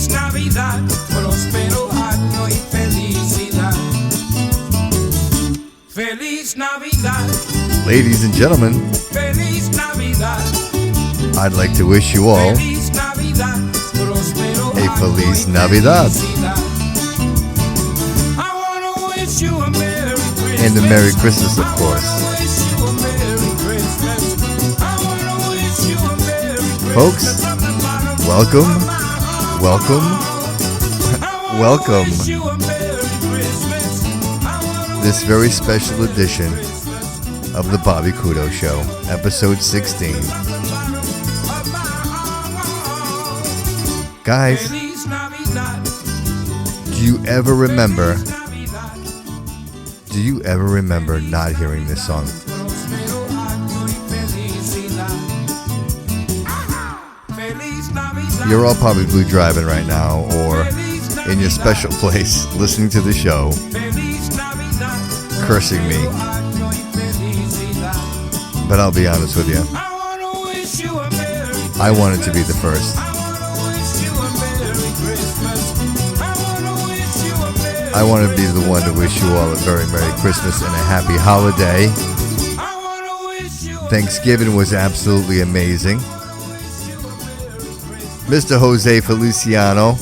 Feliz Navidad, próspero año y felicidad. Feliz Navidad. Ladies and gentlemen, Feliz Navidad. I'd like to wish you all Feliz Navidad, próspero a año Feliz y Navidad. felicidad. I wanna wish you a Merry Christmas. And a Merry Christmas, of course. I wanna wish you a Merry Christmas. I wanna wish you a Merry Folks, Christmas from the bottom of welcome, my heart. welcome, I wanna welcome. wish you a Merry Christmas. I wanna This very special edition of the Bobby Couto Show, episode 16. Guys, Feliz Navidad. do you ever remember not hearing this song? Próspero año y felicidad. Feliz Navidad. You're all probably driving right now or in your special place listening to the show, Feliz Navidad. cursing me. Año y felicidad. But I'll be honest with you, I wanna wish you a Merry I wanted to be the first. I wanna wish you a Merry Christmas. I wanna wish you a Merry I want to be the one to wish you all a very Merry Christmas and a happy holiday. I wanna wish you a Thanksgiving was absolutely amazing. Mr. Jose Feliciano.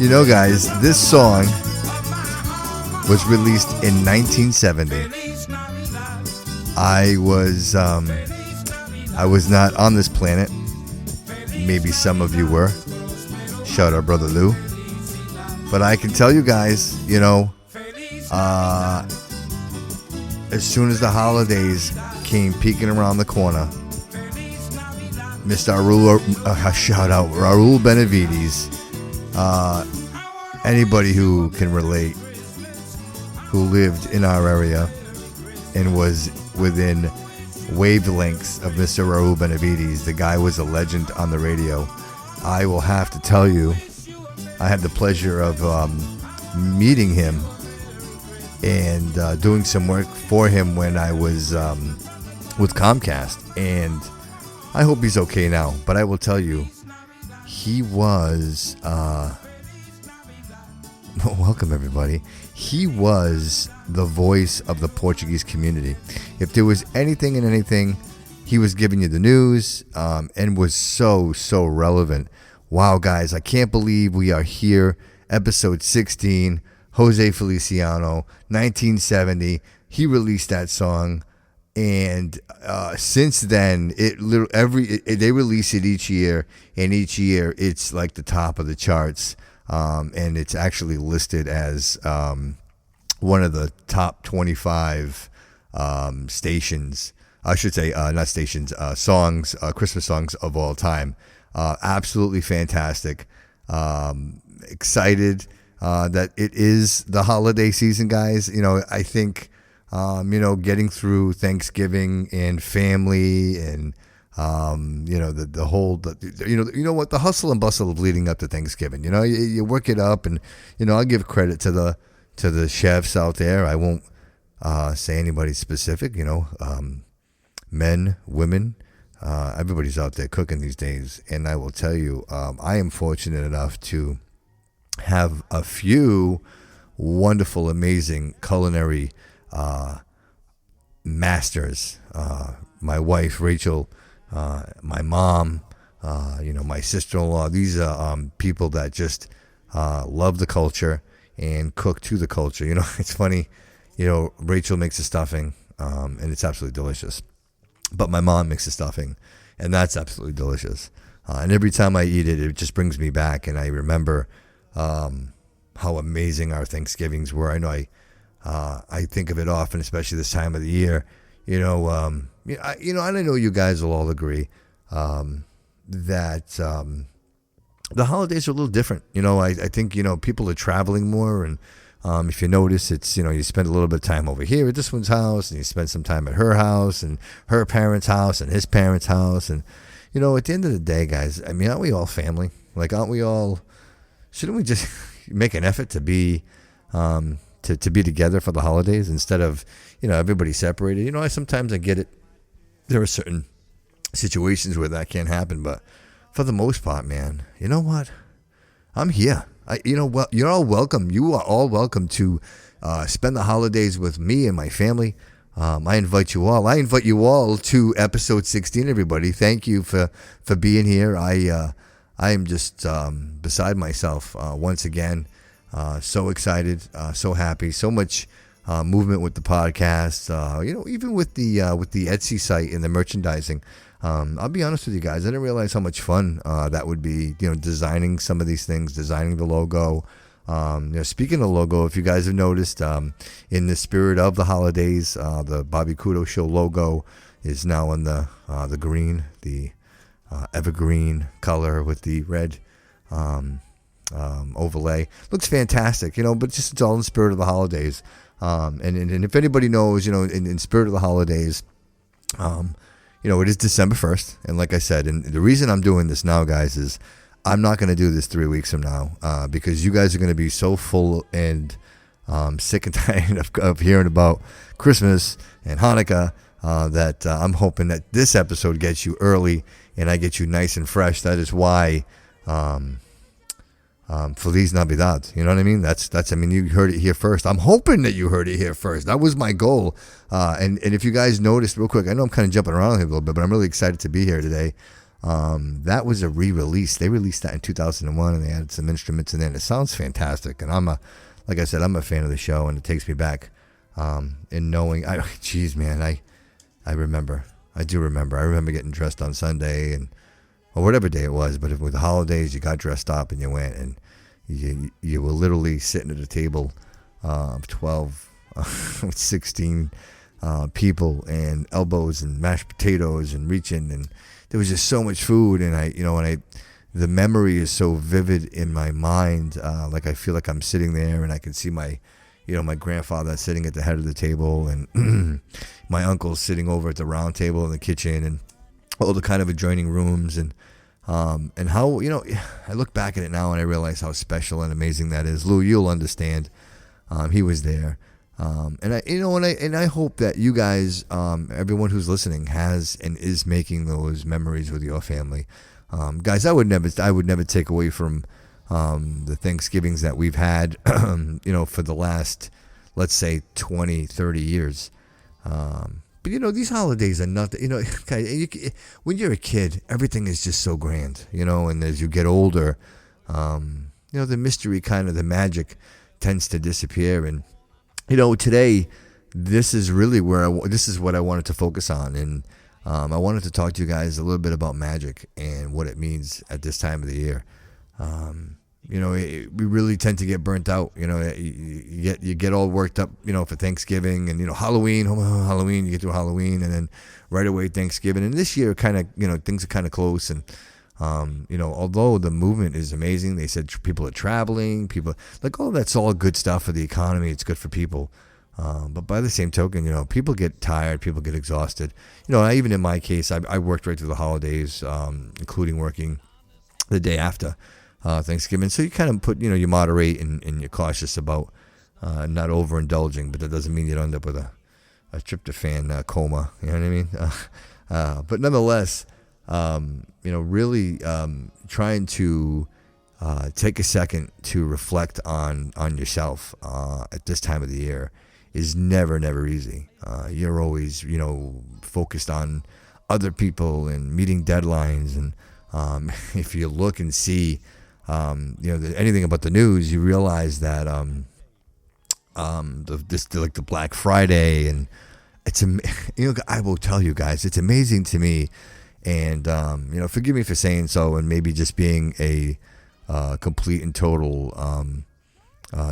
You know, guys, this song was released in 1970. Feliz Navidad. I was not on this planet. Maybe some of you were. Shout out, Brother Lou. But I can tell you guys, you know, as soon as the holidays came peeking around the corner, Mr. shout out, Raul Benavides. Anybody who can relate, who lived in our area and was within wavelengths of Mr. Raul Benavides, the guy was a legend on the radio. I will have to tell you, I had the pleasure of meeting him and doing some work for him when I was with Comcast, and I hope he's okay now. But I will tell you, he was welcome everybody. He was the voice of the Portuguese community. If there was anything and anything, he was giving you the news and was so relevant. Wow, guys, I can't believe we are here. Episode 16, Jose Feliciano, 1970. He released that song, and since then, they release it each year, and each year it's like the top of the charts, and it's actually listed as one of the top 25 stations. I should say not stations, songs, Christmas songs of all time. Absolutely fantastic. Excited that it is the holiday season, guys. You know, I think getting through Thanksgiving and family and the whole the hustle and bustle of leading up to Thanksgiving. You know, you work it up, and I'll give credit to the chefs out there. I won't say anybody specific. Men, women. Everybody's out there cooking these days, and I will tell you, I am fortunate enough to have a few wonderful, amazing culinary masters. My wife, Rachel, my mom, my sister-in-law. These are people that just love the culture and cook to the culture. It's funny. Rachel makes the stuffing, and it's absolutely delicious. But my mom makes the stuffing, and that's absolutely delicious. And every time I eat it, it just brings me back, and I remember how amazing our Thanksgivings were. I know I think of it often, especially this time of the year. And I know you guys will all agree that the holidays are a little different. I think people are traveling more, and if you notice, it's you spend a little bit of time over here at this one's house, and you spend some time at her house and her parents' house and his parents' house, and at the end of the day, guys, I mean, aren't we all family? Like, aren't we all? Shouldn't we just make an effort to be to be together for the holidays instead of everybody separated? Sometimes I get it. There are certain situations where that can't happen, but for the most part, man, you know what? I'm here. Well, you're all welcome. You are all welcome to spend the holidays with me and my family. I invite you all. I invite you all to episode 16. Everybody, thank you for being here. I am just beside myself once again. So excited, so happy, so much movement with the podcast. Even with the Etsy site and the merchandising. I'll be honest with you guys. I didn't realize how much fun that would be. Designing some of these things, designing the logo. Speaking of logo, if you guys have noticed, in the spirit of the holidays, the Bobby Couto Show logo is now in the green, the evergreen color with the red overlay. Looks fantastic, but just it's all in the spirit of the holidays. And if anybody knows, in spirit of the holidays, it is December 1st. And like I said, and the reason I'm doing this now, guys, is I'm not going to do this 3 weeks from now because you guys are going to be so full and sick and tired of hearing about Christmas and Hanukkah that I'm hoping that this episode gets you early and I get you nice and fresh. That is why Feliz Navidad. You know what I mean? You heard it here first. I'm hoping that you heard it here first. That was my goal. And if you guys noticed real quick, I know I'm kind of jumping around here a little bit, but I'm really excited to be here today. That was a re-release. They released that in 2001 and they added some instruments in there and it sounds fantastic. And like I said, I'm a fan of the show and it takes me back, in knowing, I remember. I do remember. I remember getting dressed on Sunday or whatever day it was, but with the holidays, you got dressed up and you went and you were literally sitting at a table of 12, 16 people and elbows and mashed potatoes and reaching, and there was just so much food, and the memory is so vivid in my mind, like I feel like I'm sitting there and I can see my grandfather sitting at the head of the table and my uncle sitting over at the round table in the kitchen and all the kind of adjoining rooms and how, I look back at it now and I realize how special and amazing that is. Lou, you'll understand. He was there. And I hope that you guys, everyone who's listening has and is making those memories with your family. Guys, I would never take away from the Thanksgivings that we've had, for the last, let's say 20, 30 years. But these holidays are nothing. When you're a kid, everything is just so grand. And as you get older, the mystery, kind of the magic, tends to disappear. And today, this is really this is what I wanted to focus on, and I wanted to talk to you guys a little bit about magic and what it means at this time of the year. We really tend to get burnt out. You get all worked up, for Thanksgiving and, Halloween, you get through Halloween and then right away Thanksgiving. And this year kind of, things are kind of close. And, although the movement is amazing, they said people are traveling, that's all good stuff for the economy. It's good for people. But by the same token, people get tired, people get exhausted. Even in my case, I worked right through the holidays, including working the day after Thanksgiving. So you kind of you moderate and you're cautious about not overindulging, but that doesn't mean you don't end up with a tryptophan coma. You know what I mean? But nonetheless, really trying to take a second to reflect on yourself at this time of the year is never easy. You're always, focused on other people and meeting deadlines. And if you look and see, anything about the news, you realize that the Black Friday, and it's I will tell you guys, it's amazing to me, and forgive me for saying so, and maybe just being a complete and total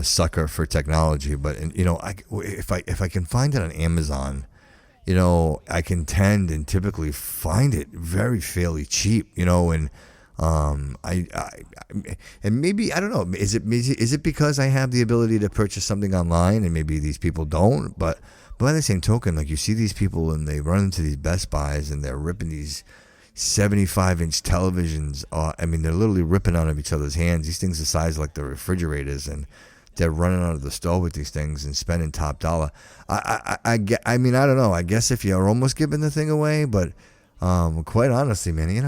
sucker for technology, but if I can find it on Amazon, I can tend and typically find it fairly cheap, and and maybe, I don't know, is it because I have the ability to purchase something online and maybe these people don't, but by the same token, like, you see these people and they run into these Best Buys and they're ripping these 75-inch televisions. They're literally ripping out of each other's hands. These things are the size like the refrigerators, and they're running out of the store with these things and spending top dollar. I don't know. I guess if you're almost giving the thing away, but quite honestly, man,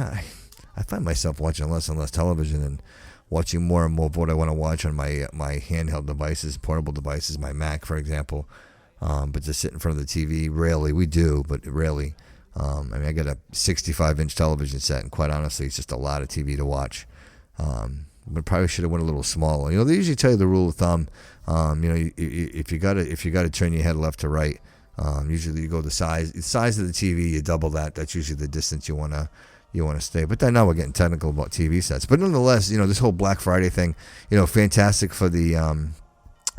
I find myself watching less and less television and watching more and more of what I want to watch on my handheld devices, portable devices, my Mac, for example. But to sit in front of the TV, rarely. We do, but rarely. I mean, I got a 65-inch television set, and quite honestly, it's just a lot of TV to watch. But probably should have went a little smaller. You know, they usually tell you the rule of thumb. You know, if you gotta turn your head left to right, usually you go the size of the TV. You double that. That's usually the distance you wanna stay. But then now we're getting technical about TV sets. But nonetheless, you know, this whole Black Friday thing, you know, fantastic for the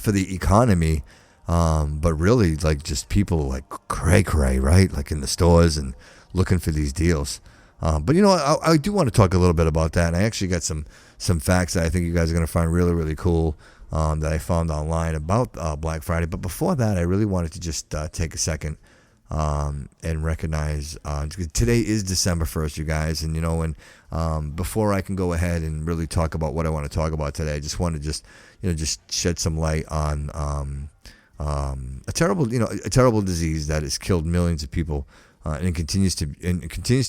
economy. But really, like, just people like cray, right? Like in the stores and looking for these deals. But you know, I do want to talk a little bit about that. And I actually got some facts that I think you guys are going to find really, really cool that I found online about Black Friday. But before that, I really wanted to just take a second and recognize today is December 1st, you guys. And, you know, and before I can go ahead and really talk about what I want to talk about today, I just want to just shed some light on a terrible disease that has killed millions of people. And it continues to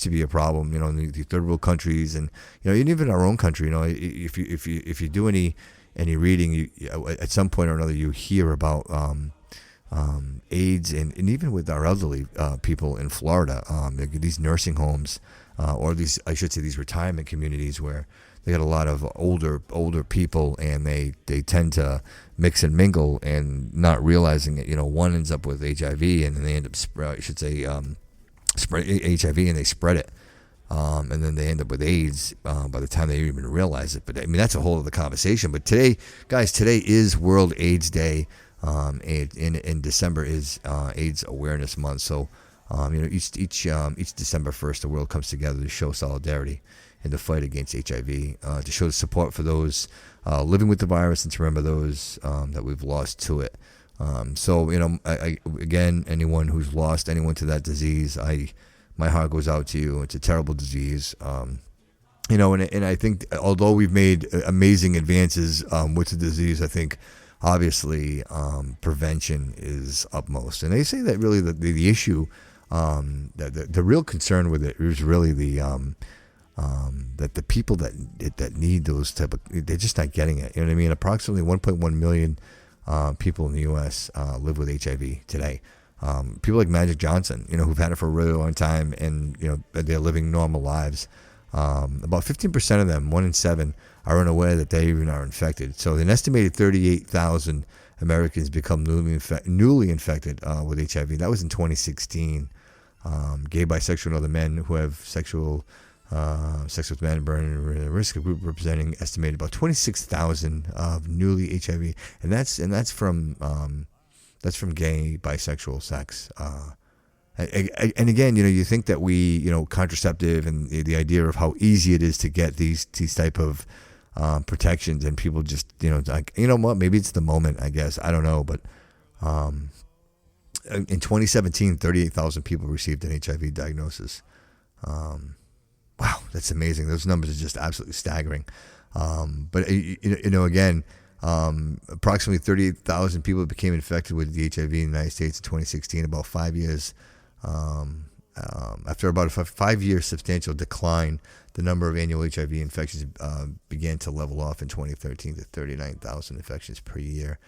be a problem, you know, in the third world countries, and, you know, even our own country. You know, if you do any reading, at some point or another you hear about AIDS, and even with our elderly people in Florida, these nursing homes, or these retirement communities where they got a lot of older people, and they tend to mix and mingle and not realizing it. You know, one ends up with HIV, and then they end up spread HIV, and they spread it, and then they end up with AIDS by the time they even realize it. But I mean, that's a whole other conversation. But today, guys, today is World AIDS Day, and in December is AIDS Awareness Month. So, you know, each December 1st, the world comes together to show solidarity in the fight against HIV, to show support for those living with the virus, and to remember those that we've lost to it. So, you know, again, anyone who's lost anyone to that disease, my heart goes out to you. It's a terrible disease. You know, and I think although we've made amazing advances with the disease, I think obviously prevention is upmost. And they say that really the issue, that the real concern with it is really that the people that need those type of, they're just not getting it. You know what I mean? Approximately 1.1 million people in the U.S. live with HIV today. People like Magic Johnson, you know, who've had it for a really long time, and, you know, they're living normal lives. About 15% of them, 1 in 7, are unaware that they even are infected. So an estimated 38,000 Americans become newly infected with HIV. That was in 2016. Gay, bisexual, and other men who have sex with men burning the risk group representing estimated about 26,000 of newly HIV, and that's from gay, bisexual sex. And again, you know, you think that contraceptive and the idea of how easy it is to get these type of protections, and people just, you know, like, you know what, maybe it's the moment, I guess, I don't know, but in 2017, 38,000 people received an HIV diagnosis. Wow, that's amazing. Those numbers are just absolutely staggering. But you know, again, approximately 38,000 people became infected with the HIV in the United States in 2016. About 5 years, after about a 5-year substantial decline, the number of annual HIV infections began to level off in 2013 to 39,000 infections per year.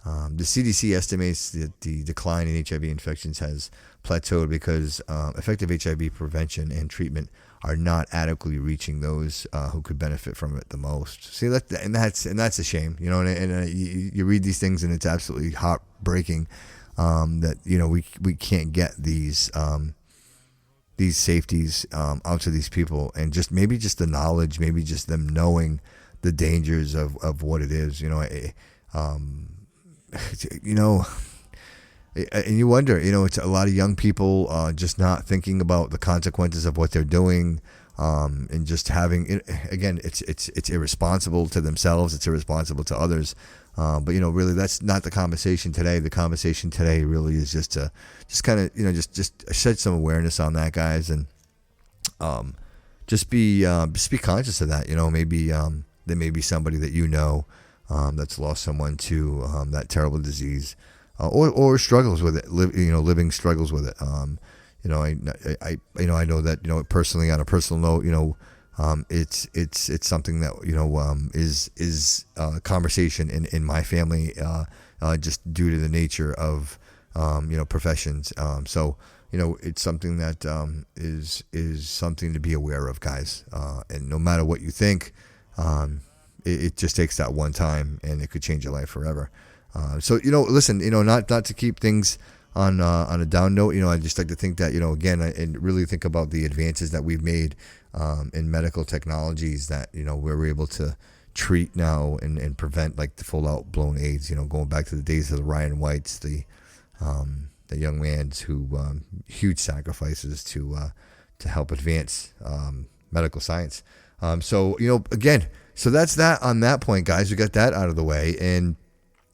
The CDC estimates that the decline in HIV infections has plateaued because effective HIV prevention and treatment are not adequately reaching those who could benefit from it the most. See, that's a shame, you know. And you read these things, and it's absolutely heartbreaking that, you know, we can't get these safeties out to these people, and just maybe just the knowledge, maybe just them knowing the dangers of what it is, you know. You know, and you wonder, you know, it's a lot of young people just not thinking about the consequences of what they're doing, and just having, again, it's irresponsible to themselves, it's irresponsible to others, but, you know, really that's not the conversation today. The conversation today really is just kind of, you know, just shed some awareness on that, guys, and just be conscious of that. You know, maybe there may be somebody that you know that's lost someone to that terrible disease, or struggles with it. Living struggles with it. You know, I know that, you know, personally, on a personal note, you know, it's something that is conversation in my family, just due to the nature of professions. So it's something that is something to be aware of, guys. And no matter what you think, it just takes that one time, and it could change your life forever. So listen, not to keep things on a down note. I just like to think that again, and really think about the advances that we've made in medical technologies that we're able to treat now and prevent like the full out blown AIDS. Going back to the days of the Ryan Whites, the young man's who huge sacrifices to help advance medical science. So again, so that's that on that point, guys. We got that out of the way, and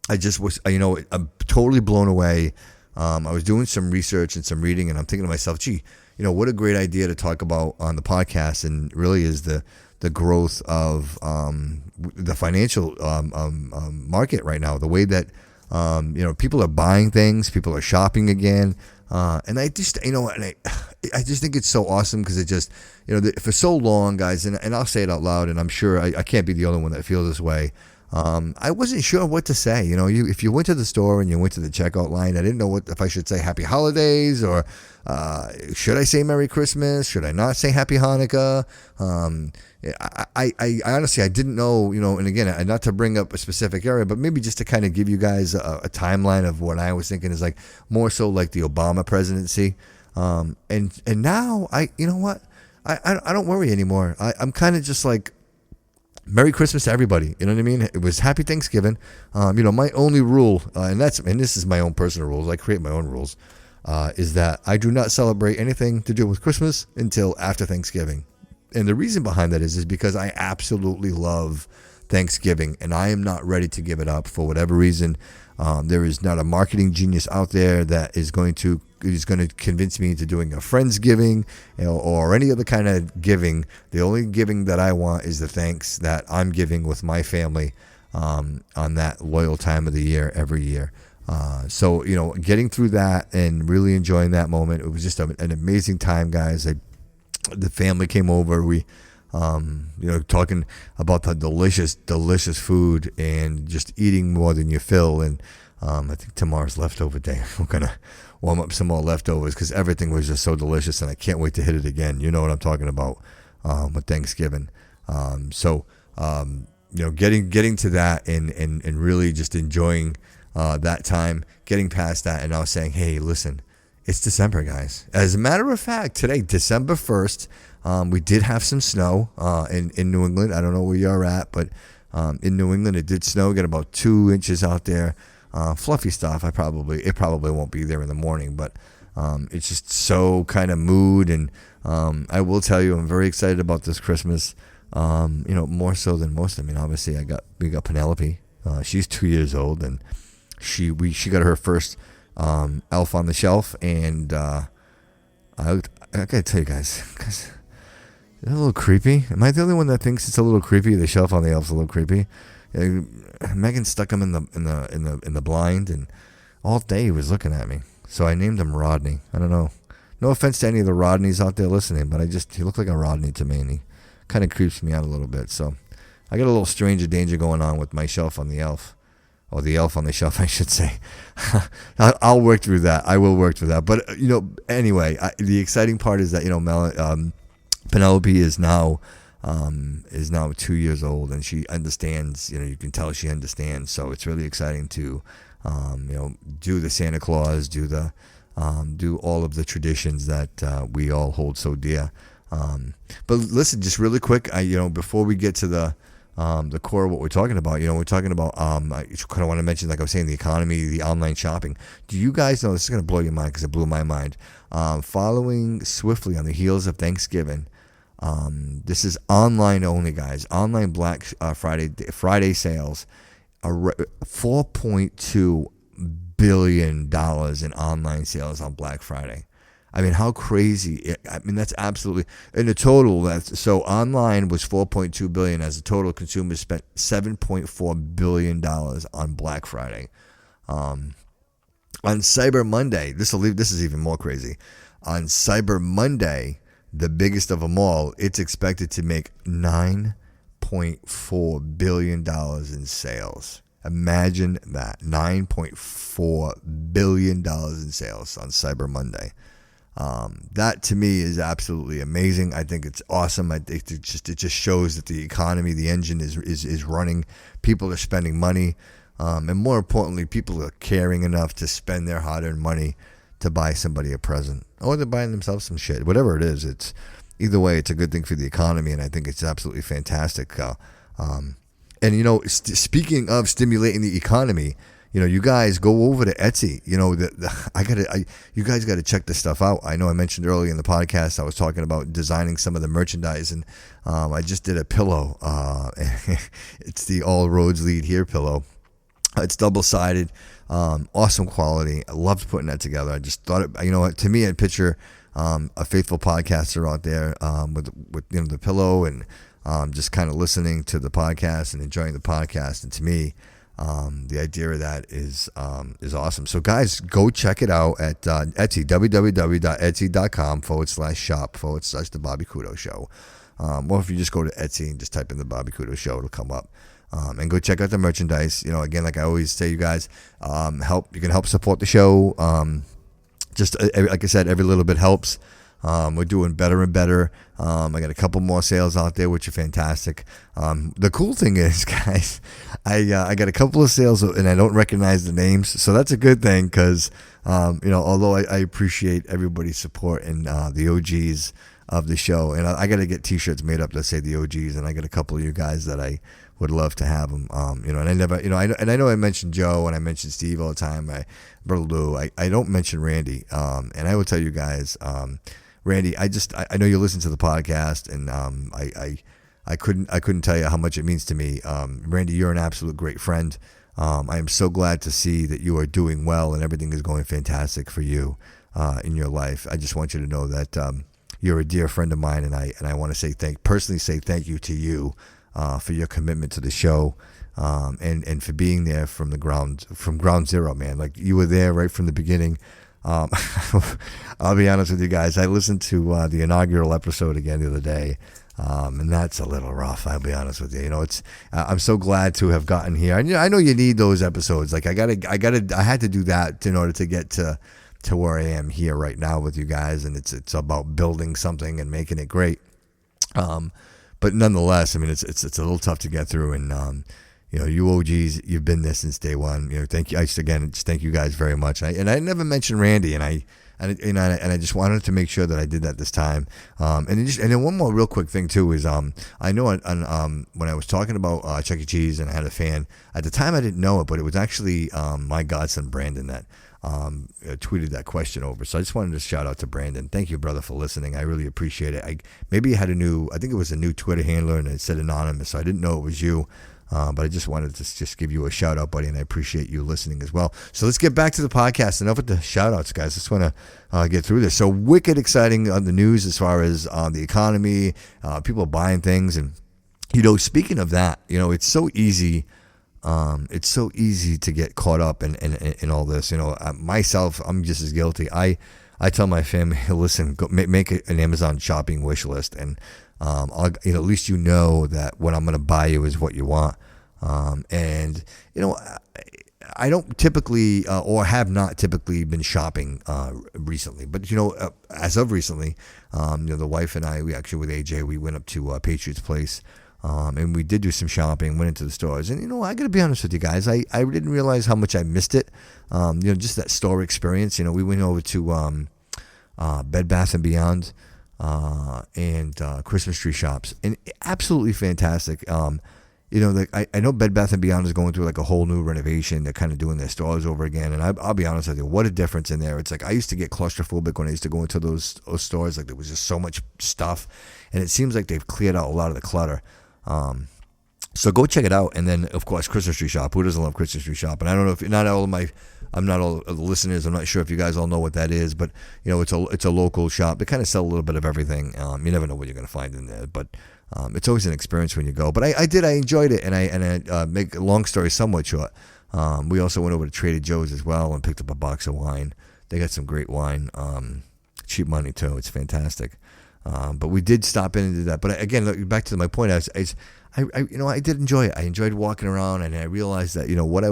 I just was I'm totally blown away. I was doing some research and some reading, and I'm thinking to myself, gee, what a great idea to talk about on the podcast, and really is the growth of the financial market right now, the way that people are buying things, people are shopping again, and I just I just think it's so awesome because it just for so long, guys, and I'll say it out loud, and I'm sure I can't be the only one that feels this way. I wasn't sure what to say. If you went to the store and you went to the checkout line, I didn't know if I should say Happy Holidays or should I say Merry Christmas? Should I not say Happy Hanukkah? I honestly, I didn't know, and again, not to bring up a specific area, but maybe just to kind of give you guys a timeline of what I was thinking is like more so like the Obama presidency. And now I don't worry anymore. I'm kind of just like, Merry Christmas to everybody. You know what I mean? It was Happy Thanksgiving. My only rule, and this is my own personal rules. I create my own rules. Is that I do not celebrate anything to do with Christmas until after Thanksgiving. And the reason behind that is because I absolutely love Thanksgiving, and I am not ready to give it up for whatever reason. There is not a marketing genius out there that is going to convince me into doing a Friendsgiving, or any other kind of giving. The only giving that I want is the thanks that I'm giving with my family on that loyal time of the year every year. So getting through that and really enjoying that moment, it was just an amazing time, guys. The family came over. We talking about the delicious food and just eating more than you fill. And I think tomorrow's leftover day. We're going to warm up some more leftovers because everything was just so delicious, and I can't wait to hit it again. You know what I'm talking about with Thanksgiving. Getting to that and really just enjoying that time, getting past that, and now saying, hey, listen, it's December, guys. As a matter of fact, today, December 1st, we did have some snow in New England. I don't know where you're at, but in New England, it did snow. Got about 2 inches out there. Fluffy stuff. It probably won't be there in the morning, but it's just so kind of mood. And I will tell you, I'm very excited about this Christmas. More so than most. I mean, obviously, we got Penelope. She's 2 years old, and she got her first elf on the shelf, and I gotta tell you guys, is that a little creepy? Am I the only one that thinks it's a little creepy? The shelf on the elf's a little creepy. Megan stuck him in the blind, and all day he was looking at me. So I named him Rodney. I don't know. No offense to any of the Rodneys out there listening, but he looked like a Rodney to me, and he kind of creeps me out a little bit. So I got a little stranger danger going on with my shelf on the elf. Or the elf on the shelf, I should say. I'll work through that. I will work through that. But, anyway, the exciting part is that, Penelope is now 2 years old, and she understands, you can tell she understands. So it's really exciting to, do the Santa Claus, do all of the traditions that we all hold so dear. But listen, just really quick, before we get to the core of what we're talking about, we're talking about, I kind of want to mention, like I was saying, the economy, the online shopping. Do you guys know, this is going to blow your mind because it blew my mind, following swiftly on the heels of Thanksgiving, this is online only, guys, online Black Friday sales, $4.2 billion in online sales on Black Friday. I mean, how crazy! That's absolutely. In the total, so online was $4.2 billion, as the total consumers spent $7.4 billion on Black Friday. On Cyber Monday, this is even more crazy. On Cyber Monday, the biggest of them all, it's expected to make $9.4 billion in sales. Imagine that, $9.4 billion in sales on Cyber Monday. That to me is absolutely amazing. I think it's awesome. I think it just shows that the economy, the engine is running. People are spending money, and more importantly, people are caring enough to spend their hard-earned money to buy somebody a present, or they're buying themselves some shit. Whatever it is, it's either way, it's a good thing for the economy, and I think it's absolutely fantastic. And speaking of stimulating the economy, you guys go over to Etsy. You guys got to check this stuff out. I know I mentioned earlier in the podcast I was talking about designing some of the merchandise, and I just did a pillow. It's the All Roads Lead Here pillow. It's double-sided, awesome quality. I loved putting that together. I just thought to me, I'd picture a faithful podcaster out there with the pillow and just kind of listening to the podcast and enjoying the podcast. And to me, the idea of that is awesome. So guys, go check it out at Etsy, www.etsy.com/shop/the Bobby Couto Show. Or if you just go to Etsy and just type in the Bobby Couto Show, it'll come up. And go check out the merchandise. Again, like I always say, you guys, you can help support the show. Just like I said, every little bit helps. We're doing better and better. I got a couple more sales out there, which are fantastic. The cool thing is, guys, I got a couple of sales and I don't recognize the names, so that's a good thing because, although I appreciate everybody's support and the OGs of the show, and I got to get T-shirts made up that say the OGs, and I got a couple of you guys that I would love to have them. And I never, I know I mentioned Joe and I mentioned Steve all the time. Brother Lou, I don't mention Randy, and I will tell you guys. Randy, I know you listen to the podcast, and I couldn't tell you how much it means to me. Randy, you're an absolute great friend. I am so glad to see that you are doing well and everything is going fantastic for you in your life. I just want you to know that you're a dear friend of mine, and I want to personally say thank you to you for your commitment to the show, and for being there from ground zero, man. Like, you were there right from the beginning. I'll be honest with you guys. I listened to the inaugural episode again the other day, and that's a little rough. I'll be honest with you. I'm so glad to have gotten here. I know you need those episodes. Like, I had to do that in order to get to where I am here right now with you guys, and it's about building something and making it great. But nonetheless, I mean, it's a little tough to get through, and you OGs, you've been there since day one. Thank you. Thank you guys very much. And I never mentioned Randy, and I just wanted to make sure that I did that this time. And then one more real quick thing too is I know when I was talking about Chuck E. Cheese and I had a fan at the time, I didn't know it, but it was actually my godson Brandon that tweeted that question over. So I just wanted to shout out to Brandon. Thank you, brother, for listening. I really appreciate it. Maybe you had I think it was a new Twitter handler and it said anonymous, so I didn't know it was you. But I just wanted to just give you a shout out, buddy, and I appreciate you listening as well. So let's get back to the podcast. Enough with the shout outs, guys. I just want to get through this. So wicked exciting on the news as far as the economy, people buying things. And, speaking of that, it's so easy. It's so easy to get caught up in all this. Myself, I'm just as guilty. I tell my family, listen, go make an Amazon shopping wish list, and at least that what I'm going to buy you is what you want. And I don't typically or have not typically been shopping recently, but as of recently, the wife and I, we actually with AJ, we went up to Patriots Place. And we did do some shopping, went into the stores. And, I got to be honest with you guys. I didn't realize how much I missed it. Just that store experience. We went over to Bed Bath & Beyond and Christmas tree shops. And absolutely fantastic. I know Bed Bath & Beyond is going through like a whole new renovation. They're kind of doing their stores over again. And I'll be honest with you, what a difference in there. It's like I used to get claustrophobic when I used to go into those stores. Like, there was just so much stuff. And it seems like they've cleared out a lot of the clutter. So go check it out. And then, of course, Christmas tree shop. Who doesn't love Christmas tree shop? And I don't know if I'm not all of the listeners. I'm not sure if you guys all know what that is, but it's a local shop. They kind of sell a little bit of everything. You never know what you're going to find in there, but it's always an experience when you go. But I enjoyed it, and I make a long story somewhat short. We also went over to Trader Joe's as well and picked up a box of wine. They got some great wine, cheap money too. It's fantastic. But we did stop in and do that. But again, look, back to my point, I did enjoy it. I enjoyed walking around, and I realized that what I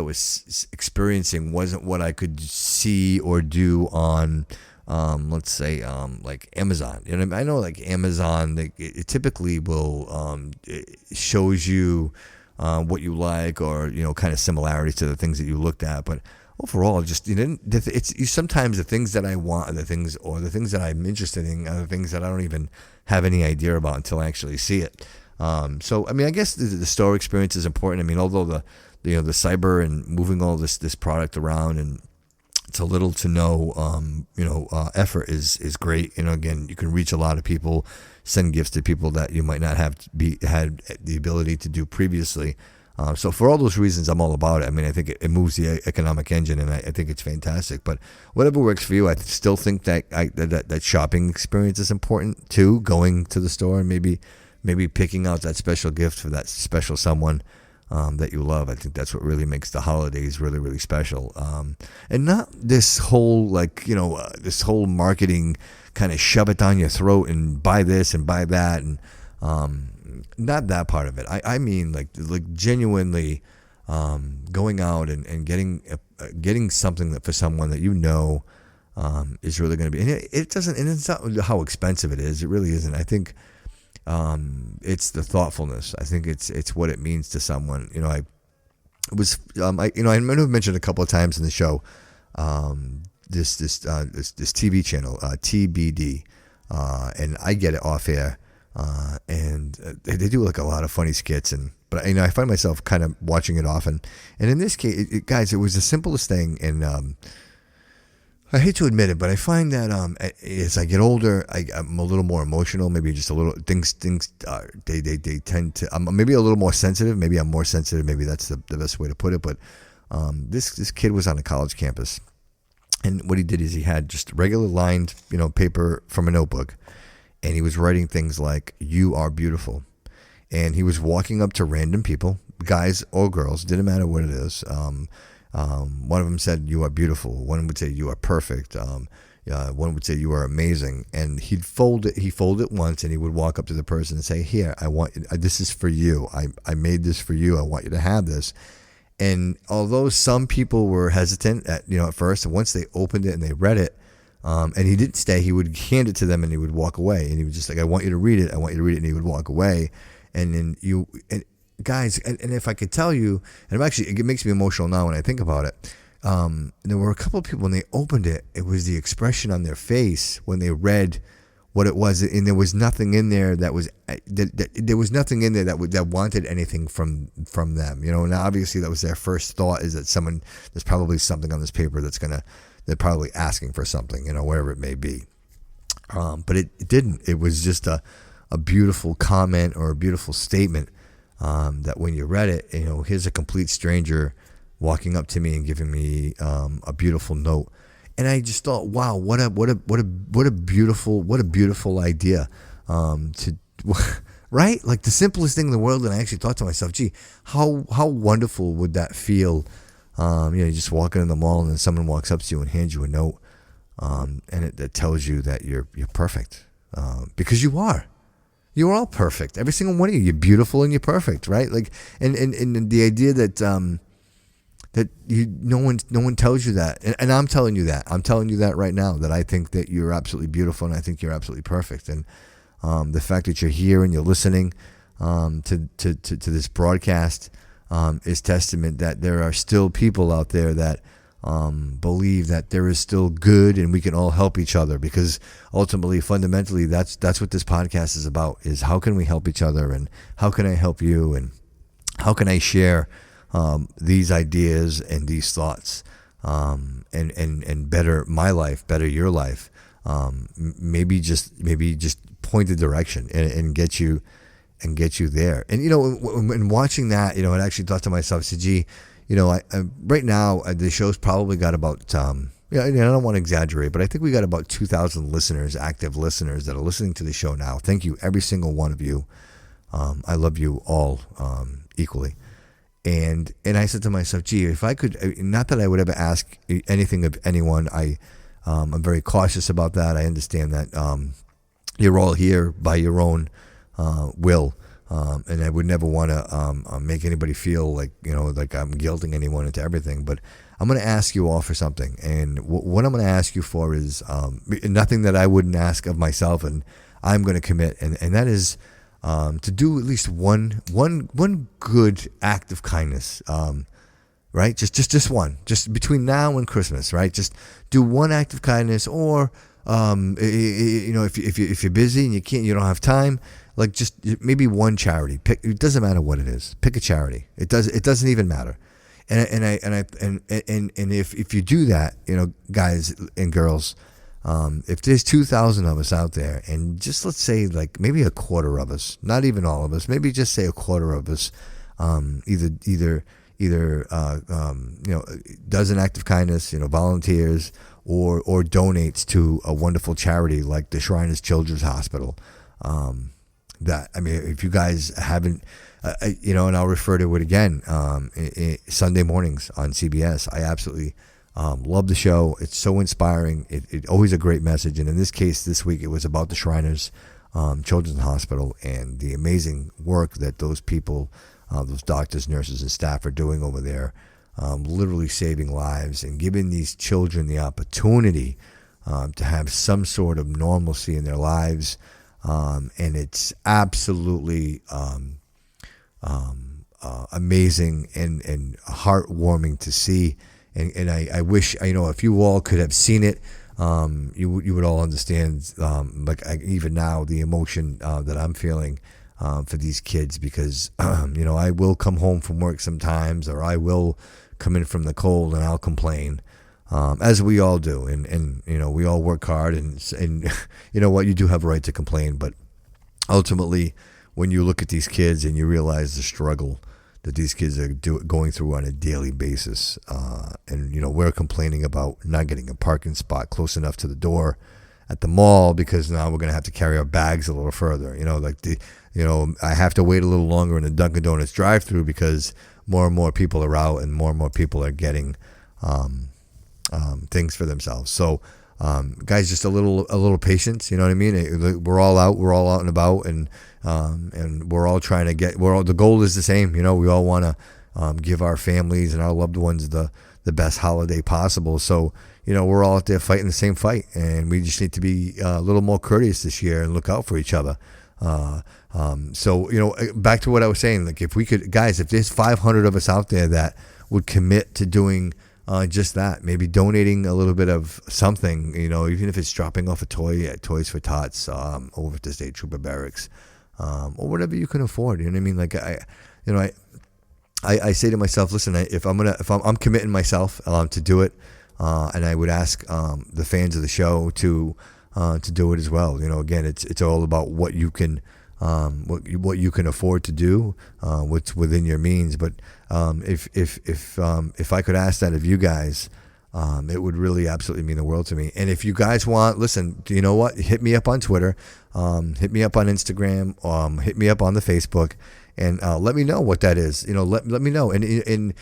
was experiencing wasn't what I could see or do on, let's say, like Amazon. I know like Amazon, it typically will it shows you what you like, or kind of similarities to the things that you looked at, but overall, just sometimes the things that I want are the things that I'm interested in are the things that I don't even have any idea about until I actually see it. So I mean, I guess the store experience is important. I mean, although the cyber and moving all this product around, and it's a little to no effort is great. Again, you can reach a lot of people, send gifts to people that you might not have had the ability to do previously. So for all those reasons, I'm all about it. I mean, I think it moves the economic engine, and I think it's fantastic. But whatever works for you, I still think that shopping experience is important too. Going to the store and maybe picking out that special gift for that special someone that you love. I think that's what really makes the holidays really, really special. And not this whole this whole marketing kind of shove it down your throat and buy this and buy that, and not that part of it. I mean like genuinely going out and getting something that for someone that is really going to be. And it doesn't. And it's not how expensive it is. It really isn't. I think it's the thoughtfulness. I think it's what it means to someone. I might have mentioned a couple of times in the show this TV channel TBD, and I get it off air. And they do like a lot of funny skits, but I find myself kind of watching it often. And in this case, guys, it was the simplest thing. And I hate to admit it, but I find that as I get older, I'm a little more emotional. Maybe just a little things. They tend to. I'm maybe a little more sensitive. Maybe I'm more sensitive. Maybe that's the best way to put it. But this kid was on a college campus, and what he did is he had just regular lined paper from a notebook. And he was writing things like, "You are beautiful." And he was walking up to random people, guys or girls, didn't matter what it is. One of them said, "You are beautiful." One would say, "You are perfect." One would say, "You are amazing." And he'd fold it once, and he would walk up to the person and say, "Here, this is for you. I made this for you. I want you to have this." And although some people were hesitant at first, and once they opened it and they read it, and he didn't stay. He would hand it to them, and he would walk away. And he was just like, "I want you to read it. I want you to read it." And he would walk away. And then guys, and if I could tell you, and it makes me emotional now when I think about it. There were a couple of people when they opened it. It was the expression on their face when they read what it was, and there was nothing in there that wanted anything from them. And obviously that was their first thought, is that there's probably something on this paper they're probably asking for something, wherever it may be. But it didn't. It was just a beautiful comment or a beautiful statement that when you read it, here's a complete stranger walking up to me and giving me a beautiful note. And I just thought, wow, what a beautiful idea right? Like the simplest thing in the world. And I actually thought to myself, gee, how wonderful would that feel? You're just walking in the mall, and then someone walks up to you and hands you a note, and it tells you that you're perfect, because you are. You're all perfect. Every single one of you. You're beautiful and you're perfect, right? Like, and the idea that no one tells you that, and I'm telling you that. I'm telling you that right now. That I think that you're absolutely beautiful, and I think you're absolutely perfect. And the fact that you're here and you're listening to this broadcast. Is testament that there are still people out there that believe that there is still good, and we can all help each other, because ultimately, fundamentally, that's what this podcast is about, is how can we help each other, and how can I help you, and how can I share these ideas and these thoughts, and better my life, better your life, maybe just point the direction and get you there. And when watching that, I actually thought to myself, I said, gee, I right now the show's probably got about I don't want to exaggerate, but I think we got about 2,000 active listeners that are listening to the show now. Thank you, every single one of you. I love you all equally. And I said to myself, gee, if I could, not that I would ever ask anything of anyone, I'm very cautious about that. I understand that you're all here by your own will, and I would never want to make anybody feel like like I'm guilting anyone into everything. But I'm going to ask you all for something, and what I'm going to ask you for is nothing that I wouldn't ask of myself, and I'm going to commit, and that is to do at least one good act of kindness. Right, just one, just between now and Christmas, right? Just do one act of kindness, or if you're busy and you don't have time, like just maybe one charity. Pick. It doesn't matter what it is. Pick a charity. It doesn't even matter. And if you do that, guys and girls, if there's 2,000 of us out there, and just let's say like maybe a quarter of us, not even all of us, maybe just say a quarter of us, either does an act of kindness, volunteers, or donates to a wonderful charity like the Shriners Children's Hospital. If you guys haven't, and I'll refer to it again, Sunday mornings on CBS. I absolutely love the show. It's so inspiring. It always a great message. And in this case, this week, it was about the Shriners Children's Hospital and the amazing work that those people, those doctors, nurses, and staff are doing over there, literally saving lives and giving these children the opportunity to have some sort of normalcy in their lives. And it's absolutely amazing and heartwarming to see. And I wish, if you all could have seen it, you would all understand, even now, the emotion that I'm feeling for these kids, because I will come home from work sometimes, or I will come in from the cold and I'll complain, as we all do, and we all work hard, and you know what, you do have a right to complain, but ultimately, when you look at these kids and you realize the struggle that these kids are going through on a daily basis, and we're complaining about not getting a parking spot close enough to the door at the mall because now we're going to have to carry our bags a little further. I have to wait a little longer in the Dunkin' Donuts drive-thru because more and more people are out and more people are getting things for themselves. So, guys, just a little patience. You know what I mean? We're all out and about, and we're all trying to the goal is the same. We all want to give our families and our loved ones the best holiday possible. So, we're all out there fighting the same fight, and we just need to be a little more courteous this year and look out for each other. So, back to what I was saying, like if we could, guys, if there's 500 of us out there that would commit to doing just that, maybe donating a little bit of something, even if it's dropping off a toy at Toys for Tots over at the State Trooper Barracks, or whatever you can afford. You know what I mean? Like I say to myself, listen, if I'm committing myself to do it, and I would ask the fans of the show to do it as well. Again, it's all about what you can what you can afford to do, what's within your means. But if I could ask that of you guys, it would really absolutely mean the world to me. And if you guys want, listen, you know what? Hit me up on Twitter, hit me up on Instagram, hit me up on the Facebook, and let me know what that is. Let me know. And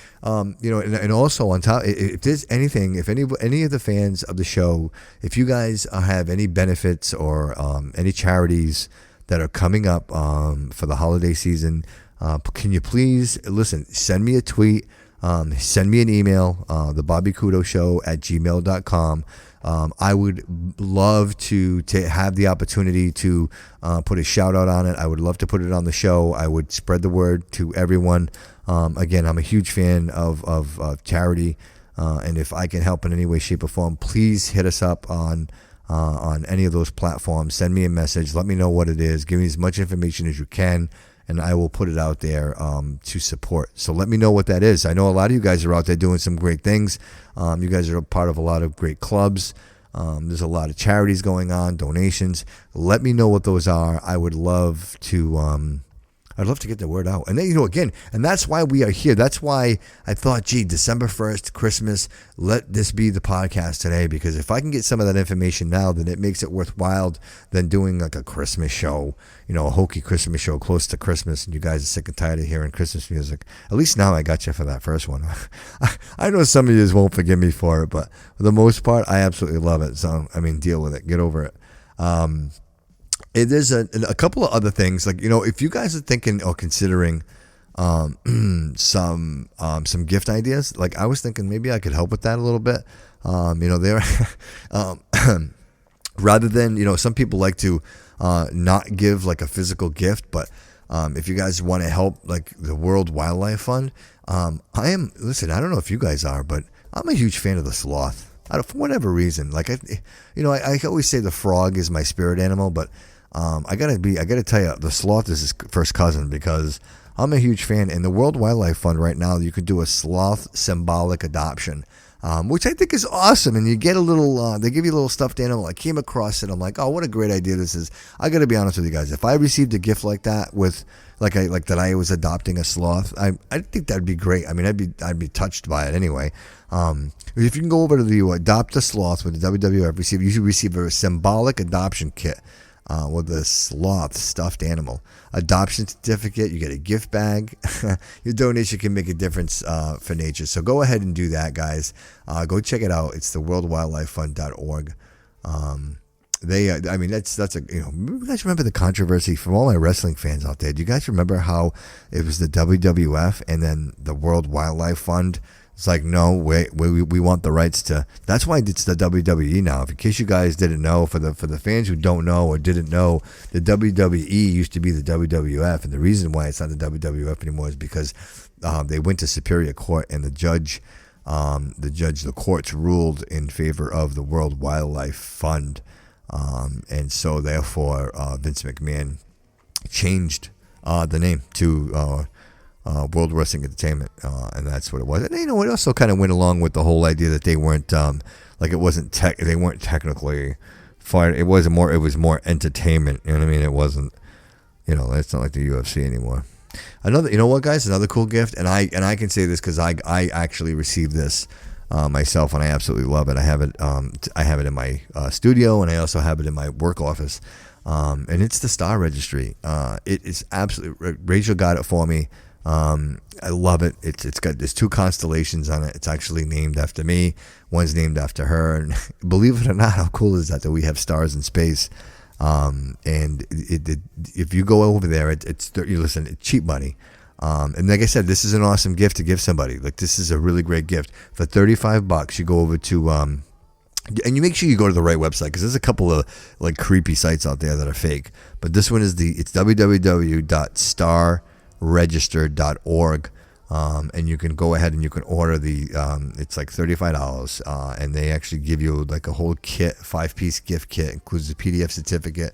also on top, if there's anything, if any of the fans of the show, if you guys have any benefits or any charities that are coming up for the holiday season, can you please send me a tweet, send me an email, the Bobby Couto Show at gmail.com. I would love to have the opportunity to put a shout out on it. I would love to put it on the show. I would spread the word to everyone. Again, I'm a huge fan of charity, and if I can help in any way, shape, or form, please hit us up on any of those platforms. Send me a message. Let me know what it is. Give me as much information as you can, and I will put it out there to support. So let me know what that is. I know a lot of you guys are out there doing some great things. You guys are a part of a lot of great clubs. There's a lot of charities going on, donations. Let me know what those are. I would love to I'd love to get the word out. And then, again, and that's why we are here. That's why I thought, December 1st, Christmas, let this be the podcast today, because if I can get some of that information now, then it makes it worthwhile than doing like a Christmas show, a hokey Christmas show close to Christmas, and you guys are sick and tired of hearing Christmas music. At least now I got you for that first one. I know some of you won't forgive me for it, but for the most part, I absolutely love it. So, deal with it. Get over it. There's a couple of other things, like, if you guys are thinking or considering some gift ideas, like I was thinking maybe I could help with that a little bit. There rather than, some people like to not give like a physical gift, but if you guys want to help like the World Wildlife Fund, listen, I don't know if you guys are, but I'm a huge fan of the sloth. For whatever reason, like I always say the frog is my spirit animal, but I gotta tell you, the sloth is his first cousin, because I'm a huge fan. In the World Wildlife Fund right now, you could do a sloth symbolic adoption, which I think is awesome. And you get a little, they give you a little stuffed animal. I came across it. I'm like, oh, what a great idea this is. I got to be honest with you guys. If I received a gift like that with, like that I was adopting a sloth, I think that'd be great. I'd be touched by it anyway. If you can go over to the Adopt a Sloth with the WWF, you should receive a symbolic adoption kit with a sloth stuffed animal. Adoption certificate, you get a gift bag. Your donation can make a difference for nature. So go ahead and do that, guys. Go check it out. It's the worldwildlifefund.org. That's a, you guys remember the controversy from all my wrestling fans out there? Do you guys remember how it was the WWF and then the World Wildlife Fund? It's like, no, we want the rights to. That's why it's the WWE now. In case you guys didn't know, for the fans who don't know or didn't know, the WWE used to be the WWF, and the reason why it's not the WWF anymore is because they went to Superior Court, and the courts ruled in favor of the World Wildlife Fund, and so therefore Vince McMahon changed the name to World Wrestling Entertainment, and that's what it was. And it also kind of went along with the whole idea that they weren't they weren't technically fired. It was more entertainment. You know what I mean? It wasn't. It's not like the UFC anymore. Another, what, guys? Another cool gift, and I can say this because I actually received this myself, and I absolutely love it. I have it in my studio, and I also have it in my work office. And it's the Star Registry. It is absolutely. Rachel got it for me. I love it. There's two constellations on it. It's actually named after me. One's named after her. And believe it or not, how cool is that we have stars in space? And if you go over there, it's cheap money. And like I said, this is an awesome gift to give somebody. Like, this is a really great gift. For $35, you go over to, and you make sure you go to the right website, because there's a couple of like creepy sites out there that are fake. But this one is it's www.starregister.org. And you can go ahead and you can order it's like $35, and they actually give you like a whole kit, 5-piece gift kit, includes a PDF certificate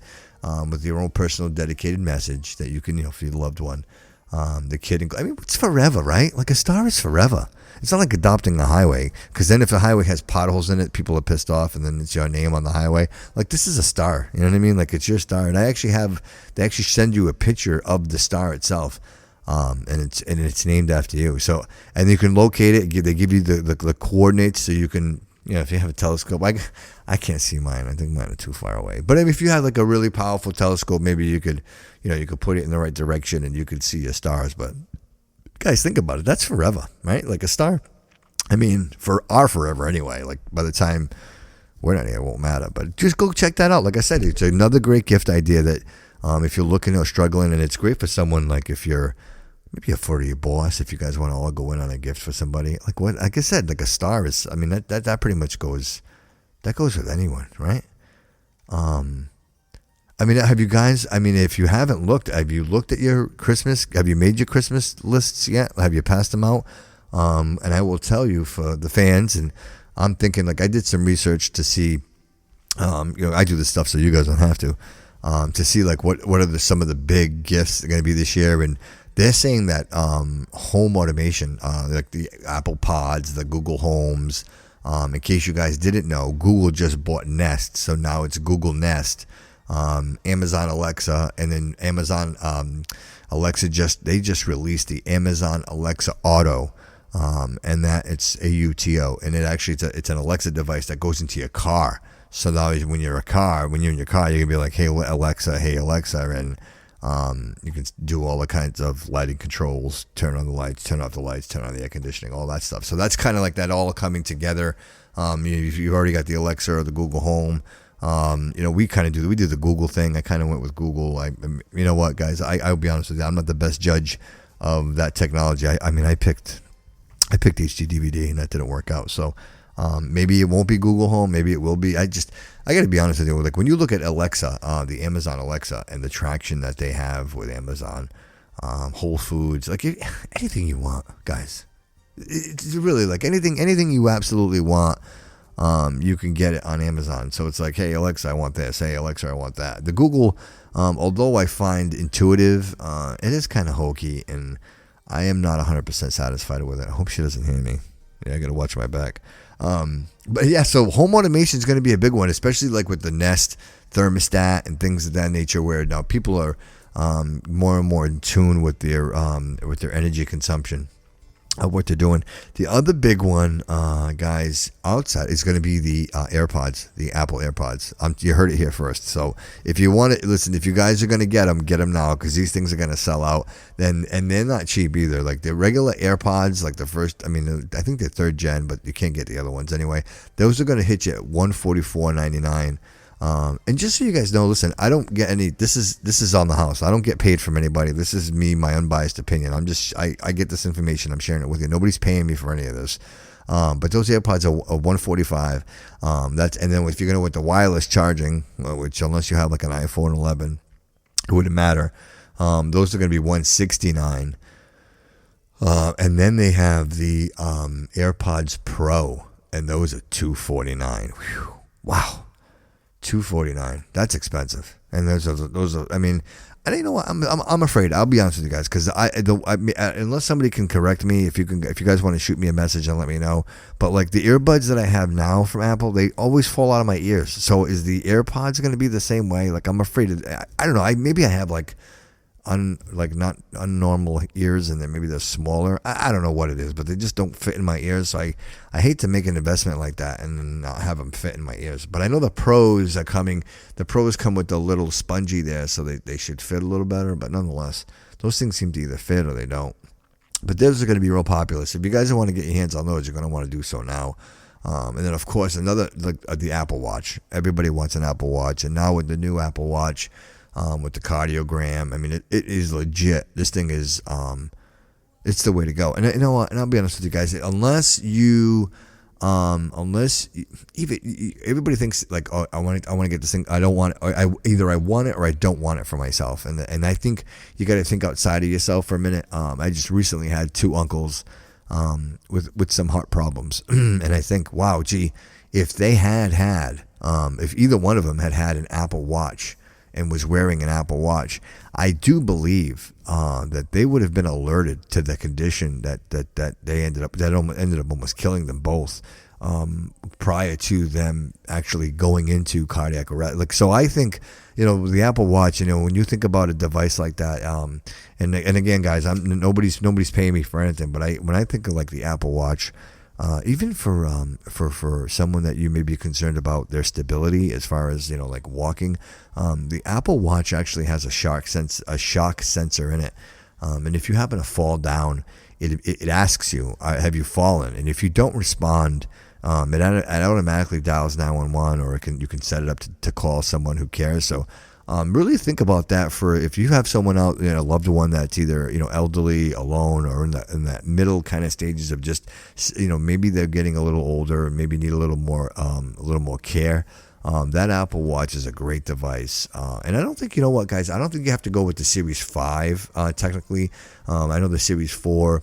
with your own personal dedicated message that you can, for your loved one. The kit, it's forever, right? Like, a star is forever. It's not like adopting a highway, because then if the highway has potholes in it, people are pissed off, and then it's your name on the highway. Like, this is a star, you know what I mean? Like, it's your star, and they actually send you a picture of the star itself. And it's named after you. So, and you can locate it. They give you the coordinates, so you can, if you have a telescope. I can't see mine. I think mine are too far away. But if you had like a really powerful telescope, maybe you could, you could put it in the right direction and you could see your stars. But guys, think about it. That's forever, right? Like a star. For our forever anyway. Like, by the time we're not here, it won't matter. But just go check that out. Like I said, it's another great gift idea that, if you're looking or struggling, and it's great for someone, like if you're maybe for your boss, if you guys want to all go in on a gift for somebody. Like I said, like a star is, that pretty much goes with anyone, right? Have you guys, if you haven't looked, have you looked at your Christmas, have you made your Christmas lists yet? Have you passed them out? And I will tell you, for the fans, and I'm thinking, like, I did some research to see, I do this stuff so you guys don't have to see like what are some of the big gifts going to be this year. And they're saying that home automation, like the Apple Pods, the Google Homes, in case you guys didn't know, Google just bought Nest, so now it's Google Nest. Amazon Alexa, and then Amazon Alexa just released the Amazon Alexa Auto, and that it's AUTO, and it's an Alexa device that goes into your car. So now when you're in your car, you can be like, hey Alexa, and you can do all the kinds of lighting controls, turn on the lights, turn off the lights, turn on the air conditioning, all that stuff. So that's kind of like that all coming together. You've already got the Alexa or the Google Home. We do the Google thing. I kind of went with Google. You know what, guys? I'll be honest with you. I'm not the best judge of that technology. I picked HD DVD, and that didn't work out. So maybe it won't be Google Home. Maybe it will be. I got to be honest with you. Like when you look at Alexa, the Amazon Alexa, and the traction that they have with Amazon, Whole Foods, like anything you want, guys. It's really like anything you absolutely want. You can get it on Amazon. So it's like, hey Alexa, I want this. Hey Alexa, I want that. The Google, although I find intuitive, it is kind of hokey, and I am not 100% satisfied with it. I hope she doesn't hear me. Yeah, I got to watch my back. But yeah, so home automation is going to be a big one, especially like with the Nest thermostat and things of that nature, where now people are more and more in tune with their energy consumption. What they're doing. The other big one, guys, outside is going to be the AirPods, the Apple AirPods. You heard it here first. So if you want to listen, if you guys are going to get them now, because these things are going to sell out. And they're not cheap either. Like the regular AirPods, like the first, I think they're third gen, but you can't get the other ones anyway. Those are going to hit you at $144.99. And just so you guys know, listen, I don't get any. This is on the house. I don't get paid from anybody. This is me, my unbiased opinion. I get this information. I'm sharing it with you. Nobody's paying me for any of this. But those AirPods are $145. And then if you're gonna with the wireless charging, which unless you have like an iPhone 11, it wouldn't matter. Those are gonna be $169. And then they have the AirPods Pro, and those are $249. Whew. Wow. $249. That's expensive, and those are. I mean, and you know what? I'm afraid. I'll be honest with you guys, because unless somebody can correct me, if you guys want to shoot me a message and let me know. But like the earbuds that I have now from Apple, they always fall out of my ears. So is the AirPods going to be the same way? Like I'm afraid. I don't know. Maybe I have like not unnormal ears, and then maybe they're smaller. I don't know what it is, but they just don't fit in my ears. So I hate to make an investment like that and then not have them fit in my ears. But I know the Pros are coming. The Pros come with the little spongy there, so they should fit a little better. But nonetheless, those things seem to either fit or they don't. But those are going to be real popular. So if you guys want to get your hands on those, you're going to want to do so now. And then of course the Apple Watch. Everybody wants an Apple Watch, and now with the new Apple Watch. With the cardiogram, it is legit. This thing is, it's the way to go. And you know what? And I'll be honest with you guys. Unless everybody thinks like, oh, I want to get this thing. I don't want it. Either I want it or I don't want it for myself. And I think you got to think outside of yourself for a minute. I just recently had two uncles, with some heart problems, and I think, wow, gee, if they if either one of them had an Apple Watch and was wearing an Apple Watch, I do believe that they would have been alerted to the condition that ended up almost killing them both prior to them actually going into cardiac arrest. Like, so I think, the Apple Watch, when you think about a device like that, and again, guys, nobody's paying me for anything, but when I think of like the Apple Watch, even for someone that you may be concerned about their stability as far as like walking, the Apple Watch actually has a shock sensor in it, and if you happen to fall down, it asks you, have you fallen? And if you don't respond, it automatically dials 911, or you can set it up to call someone who cares. So really think about that for if you have someone out, a loved one that's either elderly, alone, or in that middle kind of stages of just maybe they're getting a little older, maybe need a little more care. That Apple Watch is a great device, and I don't think guys. I don't think you have to go with the Series 5 technically. I know the Series 4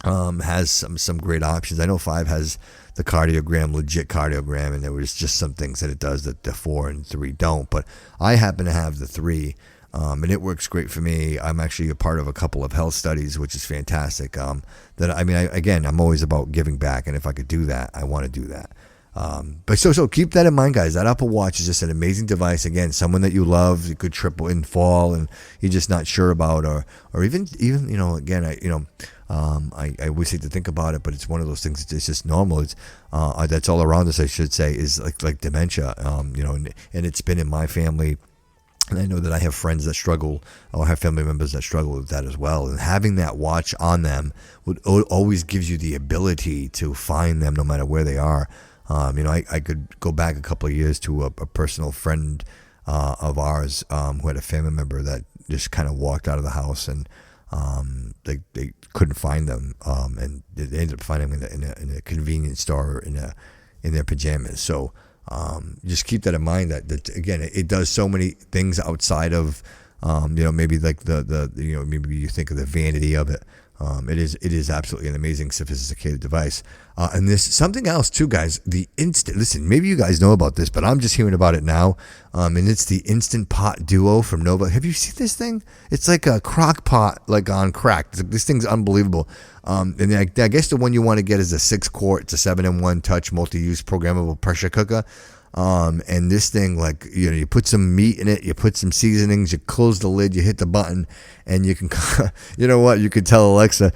has some great options. I know 5 has the cardiogram, legit cardiogram, and there was just some things that it does that the 4 and 3 don't. But I happen to have the 3, and it works great for me. I'm actually a part of a couple of health studies, which is fantastic. I'm always about giving back, and if I could do that, I want to do that. But so keep that in mind, guys. That Apple Watch is just an amazing device. Again, someone that you love, you could trip and fall, and you're just not sure about, or even again, I always hate to think about it, but it's one of those things. It's just normal. It's that's all around us, I should say, is like dementia. And it's been in my family. And I know that I have friends that struggle, or have family members that struggle with that as well. And having that watch on them always gives you the ability to find them no matter where they are. I could go back a couple of years to a personal friend of ours who had a family member that just kind of walked out of the house, and they couldn't find them, and they ended up finding them in a convenience store in their pajamas. So just keep that in mind. That again, it does so many things outside of maybe like the maybe you think of the vanity of it. It is absolutely an amazing, sophisticated device. And there's something else too, guys. Listen, maybe you guys know about this, but I'm just hearing about it now. And it's the Instant Pot Duo from Nova. Have you seen this thing? It's like a crock pot, like on crack. This thing's unbelievable. And I guess the one you want to get is a 6-quart, it's a 7-in-1 touch multi-use programmable pressure cooker. And this thing, like, you put some meat in it, you put some seasonings, you close the lid, you hit the button, and you can, you could tell Alexa,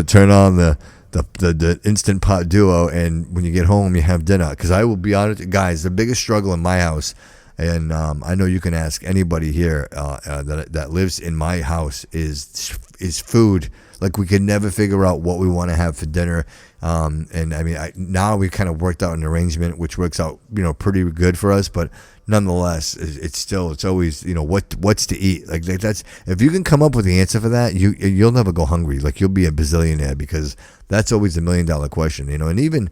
turn on the Instant Pot Duo, and when you get home, you have dinner. Because I will be honest, guys, the biggest struggle in my house, and I know you can ask anybody here that lives in my house, is food. Like, we could never figure out what we want to have for dinner. And I mean, now we kind of worked out an arrangement which works out, pretty good for us. But nonetheless, it's always, what's to eat. Like that's, if you can come up with the answer for that, you'll never go hungry. Like, you'll be a bazillionaire, because that's always the $1 million question. And even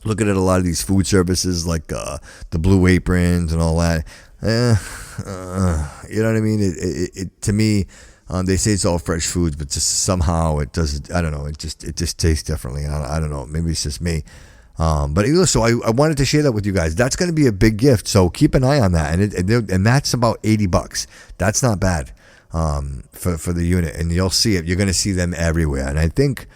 looking at a lot of these food services, like the Blue Aprons and all that. You know what I mean? It to me. They say it's all fresh foods, but just somehow it doesn't. I don't know. It just tastes differently. I don't know. Maybe it's just me. But so I wanted to share that with you guys. That's going to be a big gift. So keep an eye on that. And that's about $80. That's not bad for the unit. And you'll see it. You're going to see them everywhere. And I think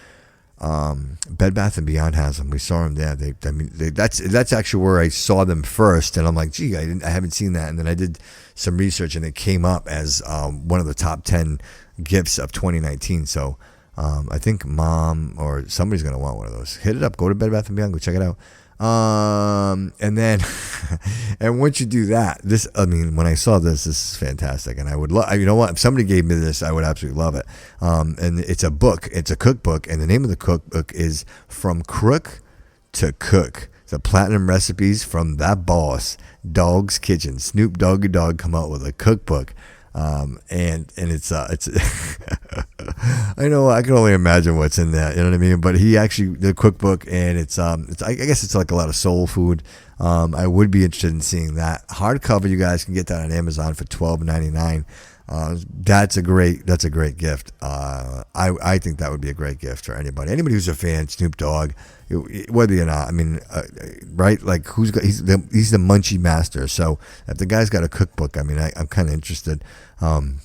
Bed Bath & Beyond has them. We saw them there. That's actually where I saw them first. And I'm like, gee, I haven't seen that. And then I did some research, and it came up as one of the top 10 gifts of 2019. So I think mom or somebody's going to want one of those. Hit it up. Go to Bed Bath & Beyond. Go check it out. And then, and once you do that, when I saw this is fantastic. And I would love, you know what, if somebody gave me this, I would absolutely love it. And it's a book, it's a cookbook. And the name of the cookbook is From Crook to Cook. The platinum recipes from that boss, Dog's Kitchen. Snoop Doggy Dogg come out with a cookbook. And it's I know, I can only imagine what's in that, you know what I mean? But he actually, the cookbook, and it's I guess it's like a lot of soul food. I would be interested in seeing that hardcover. You guys can get that on Amazon for $12.99. That's a great gift. I think that would be a great gift for anybody who's a fan, Snoop Dogg, whether you're not. I mean, right? Like, he's the munchie master. So if the guy's got a cookbook, I mean, I'm kind of interested. Kind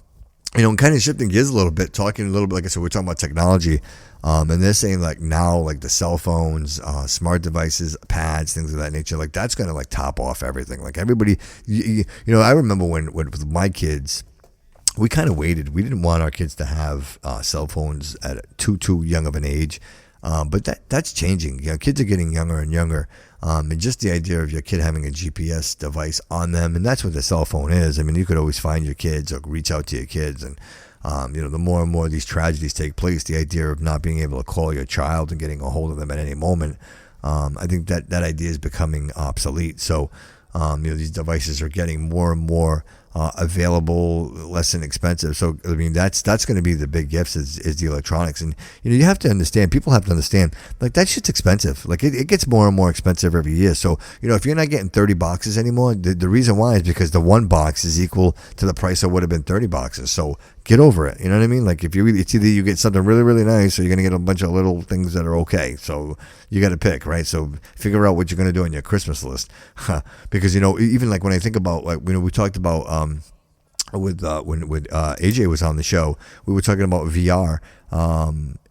of shifting gears a little bit, talking a little bit, like I said, we're talking about technology. And they're saying, like, now, like, the cell phones, smart devices, pads, things of that nature, like, that's going to, like, top off everything. Like, everybody, I remember when with my kids, we kind of waited. We didn't want our kids to have cell phones at too young of an age. But that's changing. Kids are getting younger and younger. And just the idea of your kid having a GPS device on them, and that's what the cell phone is. I mean, you could always find your kids or reach out to your kids. And, the more and more these tragedies take place, the idea of not being able to call your child and getting a hold of them at any moment, I think that idea is becoming obsolete. So, these devices are getting more and more available, less inexpensive. So, I mean, that's going to be the big gifts is the electronics. And, you have to understand, people have to understand, like, that shit's expensive. Like, it gets more and more expensive every year. So, if you're not getting 30 boxes anymore, the reason why is because the one box is equal to the price of what would have been 30 boxes. So get over it. You know what I mean? Like, it's either you get something really, really nice, or you're going to get a bunch of little things that are okay. So you got to pick, right? So figure out what you're going to do on your Christmas list. Because, even like when I think about, like, we talked about, when AJ was on the show, we were talking about VR.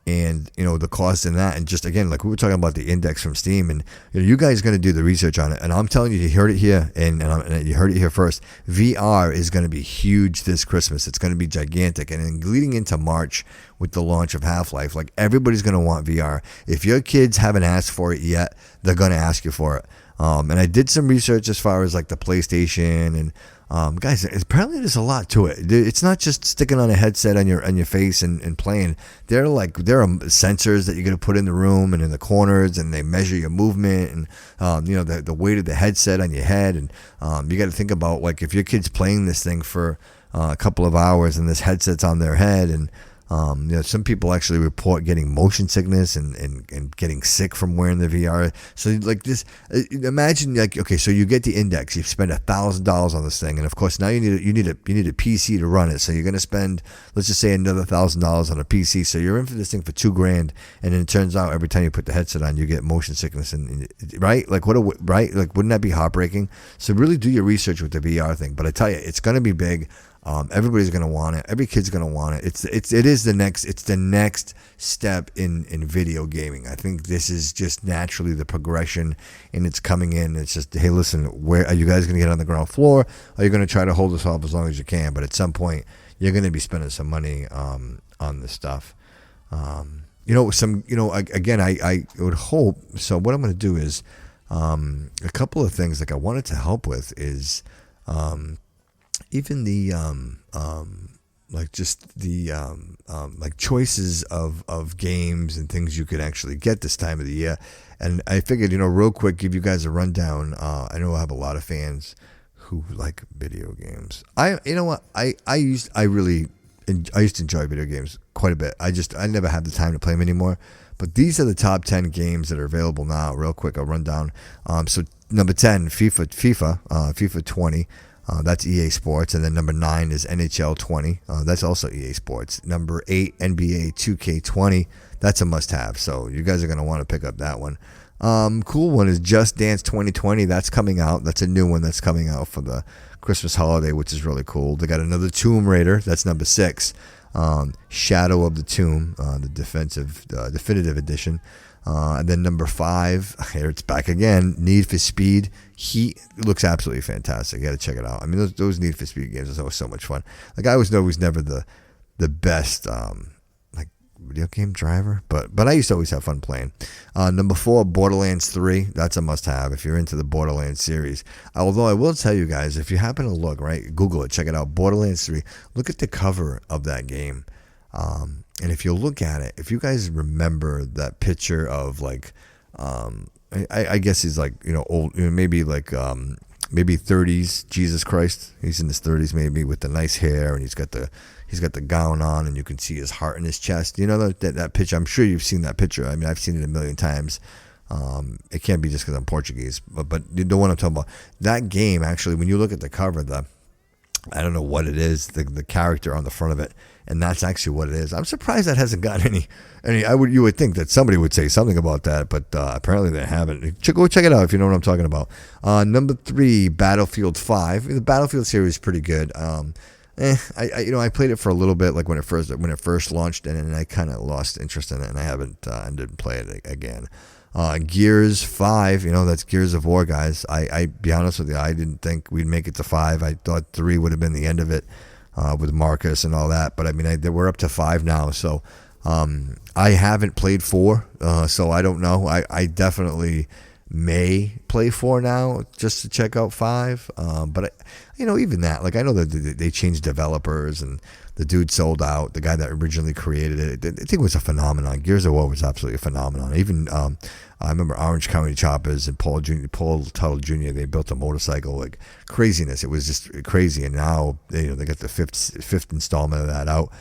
and the cost in that, and just again, like we were talking about the index from Steam, and you guys are going to do the research on it, and I'm telling you, you heard it here, and you heard it here first. VR is going to be huge this Christmas. It's going to be gigantic, and then leading into March with the launch of Half-Life, like everybody's going to want VR. If your kids haven't asked for it yet, they're going to ask you for it. And I did some research as far as like the PlayStation, and guys, apparently there's a lot to it. It's not just sticking on a headset on your face and playing. There are sensors that you're gonna put in the room and in the corners, and they measure your movement and the weight of the headset on your head. And you got to think about, like, if your kid's playing this thing for a couple of hours and this headset's on their head, and some people actually report getting motion sickness and getting sick from wearing the VR. So like this, imagine, like, okay, so you get the index, you spend $1,000 on this thing, and of course now you need a PC to run it. So you're gonna spend, let's just say, another $1,000 on a PC. So you're in for this thing for $2,000, and then it turns out every time you put the headset on, you get motion sickness, and right, like right, like wouldn't that be heartbreaking? So really do your research with the VR thing. But I tell you, it's gonna be big. Everybody's gonna want it. Every kid's gonna want it. It's the next step in video gaming. I think this is just naturally the progression, and it's coming in. It's just, hey, listen, where are you guys gonna get on the ground floor? Are you gonna try to hold this off as long as you can? But at some point, you're gonna be spending some money on this stuff. Again, I would hope. So what I'm gonna do is a couple of things like I wanted to help with is. Even the like choices of games and things you could actually get this time of the year. And I figured, real quick, give you guys a rundown. I know I have a lot of fans who like video games. I used to enjoy video games quite a bit. I never had the time to play them anymore. But these are the top 10 games that are available now. Real quick, I'll run down. So number 10, FIFA 20. That's EA Sports. And then number 9 is NHL 20. That's also EA Sports. Number 8, NBA 2K20. That's a must-have. So you guys are going to want to pick up that one. Cool one is Just Dance 2020. That's coming out. That's a new one that's coming out for the Christmas holiday, which is really cool. They got another Tomb Raider. That's number 6. Shadow of the Tomb, the definitive edition. And then number 5, here it's back again, Need for Speed Heat. It looks absolutely fantastic. You got to check it out. I mean, those Need for Speed games are always so much fun. Like, I always know it was never the best video game driver, but I used to always have fun playing. Number 4, Borderlands 3. That's a must-have if you're into the Borderlands series. Although I will tell you guys, if you happen to look, right, Google it, check it out, Borderlands 3. Look at the cover of that game. And if you look at it, if you guys remember that picture of I guess he's like, old, maybe maybe 30s Jesus Christ. He's in his 30s maybe with the nice hair, and he's got the gown on, and you can see his heart in his chest. That picture. I'm sure you've seen that picture. I mean, I've seen it a million times. It can't be just because I'm Portuguese, but you know what I'm talking about. That game, actually, when you look at the cover, I don't know what it is, the character on the front of it, and that's actually what it is. I'm surprised that hasn't gotten any. You would think that somebody would say something about that, but apparently they haven't. Go check it out if you know what I'm talking about. Number 3, Battlefield 5. The Battlefield series is pretty good. I played it for a little bit, like when it first launched, and then I kind of lost interest in it, and I didn't play it again. Gears 5, that's Gears of War, guys. I be honest with you, I didn't think we'd make it to 5. I thought 3 would have been the end of it with Marcus and all that. But I mean, we're up to 5 now, so I haven't played 4, so I don't know. I definitely may play 4 now just to check out 5. But even that, like, I know that they changed developers, and the dude sold out. The guy that originally created it, I think it was a phenomenon. Gears of War was absolutely a phenomenon. Even I remember Orange County Choppers and Paul Tuttle Jr. They built a motorcycle, like craziness. It was just crazy. And now they got the fifth installment of that out.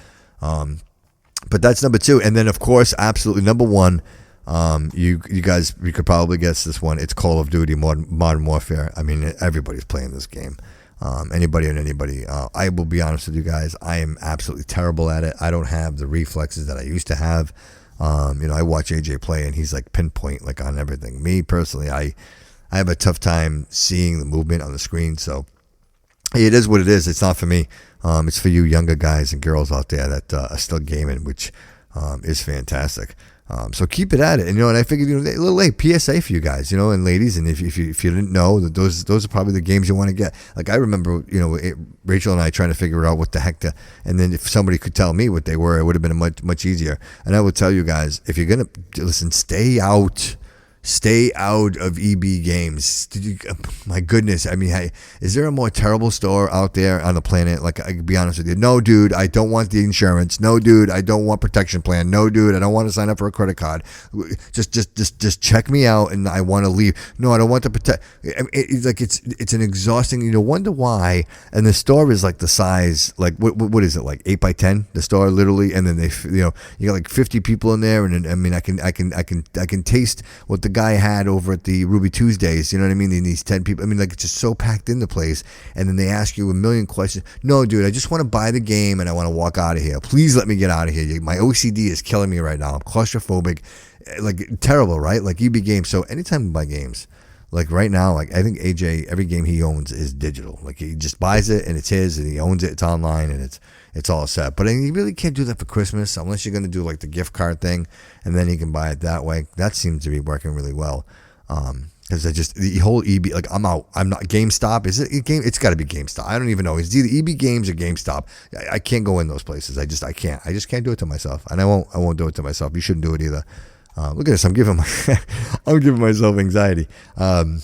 But that's number 2, and then of course, absolutely number 1. You guys, you could probably guess this one. It's Call of Duty Modern Warfare. I mean, everybody's playing this game. Anybody and anybody. I will be honest with you guys. I am absolutely terrible at it. I don't have the reflexes that I used to have. I watch AJ play, and he's like pinpoint, like on everything. Me personally, I have a tough time seeing the movement on the screen. So it is what it is. It's not for me. It's for you younger guys and girls out there that are still gaming, which is fantastic. So keep it at it. And, and I figured, a little late PSA for you guys, and ladies. And if you didn't know, that those are probably the games you want to get. Like I remember, Rachel and I trying to figure out what the heck and then if somebody could tell me what they were, it would have been much, much easier. And I would tell you guys, if you're going to listen, stay out of EB games. My goodness. I mean, hey, is there a more terrible store out there on the planet? Like, I can be honest with you. No, dude, I don't want the insurance. No, dude, I don't want protection plan. No, dude, I don't want to sign up for a credit card. Just check me out, and I want to leave. No, I don't want to protect. It's an exhausting. Wonder why. And the store is like the size. Like what is it? Like 8x10. The store literally, and then you got like 50 people in there, and I mean, I can taste what the guy had over at the Ruby Tuesdays, you know what I mean? These 10 people, I mean, like, it's just so packed in the place, and then they ask you a million questions. No, dude, I just want to buy the game and I want to walk out of here. Please let me get out of here. My OCD is killing me right now. I'm claustrophobic. Like, terrible, right? Like, EB games. So anytime you buy games, like right now, like I think AJ, every game he owns is digital. Like, he just buys it and it's his, and he owns it. It's online, and it's all set. But you really can't do that for Christmas unless you're going to do like the gift card thing, and then you can buy it that way. That seems to be working really well. Because the whole EB, like, I'm out. I'm not GameStop. Is it a game? It's got to be GameStop. I don't even know. It's either EB Games or GameStop. I can't go in those places. I just can't do it to myself, and I won't do it to myself. You shouldn't do it either. Look at this. I'm giving myself anxiety. And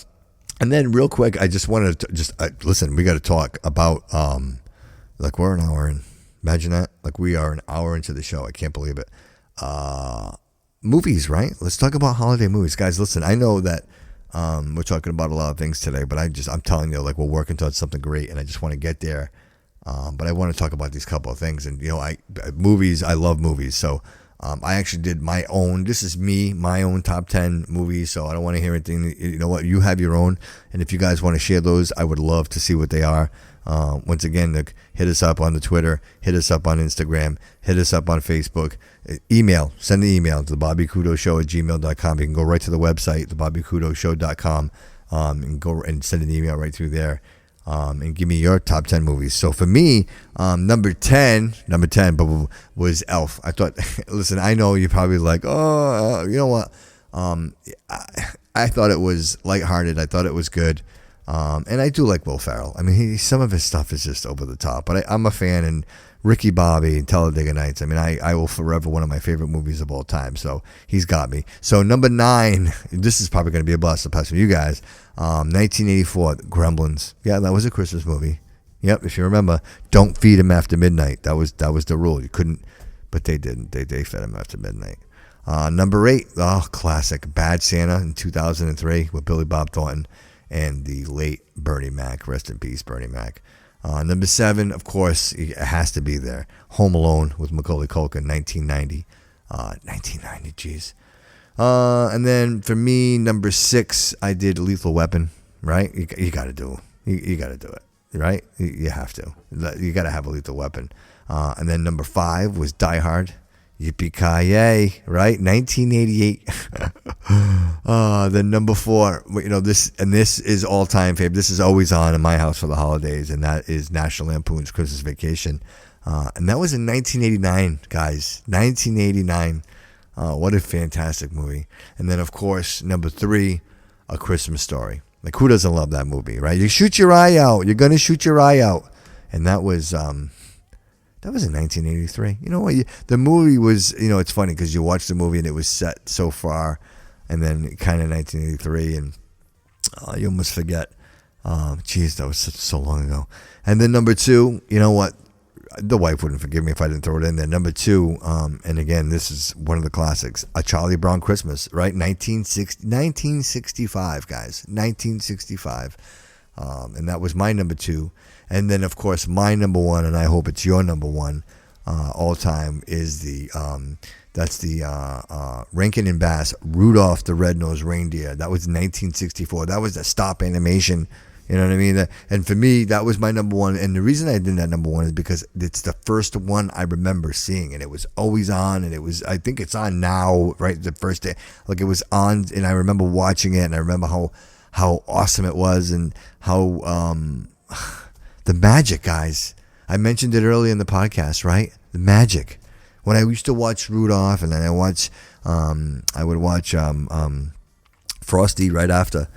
then real quick, I just wanted to listen. We got to talk about like we're an hour in. Imagine that. Like, we are an hour into the show. I can't believe it. Movies, right? Let's talk about holiday movies. Guys, listen, I know that we're talking about a lot of things today, but I'm telling you, like, we're working towards something great, and I just want to get there. But I want to talk about these couple of things. And, movies, I love movies. So I actually did my own. This is my own top 10 movies. So I don't want to hear anything. You know what? You have your own. And if you guys want to share those, I would love to see what they are. Once again, hit us up on the Twitter, hit us up on Instagram, hit us up on Facebook, send the email to thebobbycoutoshow@gmail.com. You can go right to the website, thebobbycoutoshow.com, and go and send an email right through there, and give me your top 10 movies. So for me, number 10 was Elf. I thought, listen, I know you're probably like, oh, you know what? I thought it was lighthearted. I thought it was good. And I do like Will Ferrell. I mean, some of his stuff is just over the top, but I'm a fan. And Ricky Bobby and Talladega Nights, I mean, I will forever one of my favorite movies of all time. So he's got me. So number 9, this is probably going to be a blast to pass for you guys. 1984, Gremlins. Yeah, that was a Christmas movie. Yep, if you remember, don't feed him after midnight. That was the rule. You couldn't, but they didn't. They fed him after midnight. Number 8, classic, Bad Santa in 2003 with Billy Bob Thornton and the late Bernie Mac. Rest in peace, Bernie Mac. Number 7, of course, it has to be there. Home Alone with Macaulay Culkin, 1990. 1990, jeez. And then for me, number 6, I did Lethal Weapon. Right? You got to do. You got to do it. Right? You have to. You got to have a Lethal Weapon. And then number 5 was Die Hard. Yippee-ki-yay, right? 1988. Then number 4, this is all-time favorite. This is always on in my house for the holidays, and that is National Lampoon's Christmas Vacation. And that was in 1989, guys. 1989. What a fantastic movie. And then, of course, number 3, A Christmas Story. Like, who doesn't love that movie, right? You shoot your eye out. You're going to shoot your eye out. And that was in 1983. You know what? The movie was, it's funny because you watch the movie and it was set so far, and then kind of 1983, and you almost forget. Geez, that was so long ago. And then number 2, you know what? The wife wouldn't forgive me if I didn't throw it in there. Number 2, and again, this is one of the classics, A Charlie Brown Christmas, right? 1965, guys. 1965. And that was my number 2. And then, of course, my number 1, and I hope it's your number 1 all time, is that's the Rankin and Bass Rudolph the Red-Nosed Reindeer. That was 1964. That was the stop animation. You know what I mean? And for me, that was my number 1. And the reason I did that number 1 is because it's the first one I remember seeing, and it was always on, and I think it's on now, right? The first day, like, it was on, and I remember watching it, and I remember how awesome it was, and how the magic, guys. I mentioned it earlier in the podcast, right? The magic. when I used to watch Rudolph, and then I would watch Frosty right after.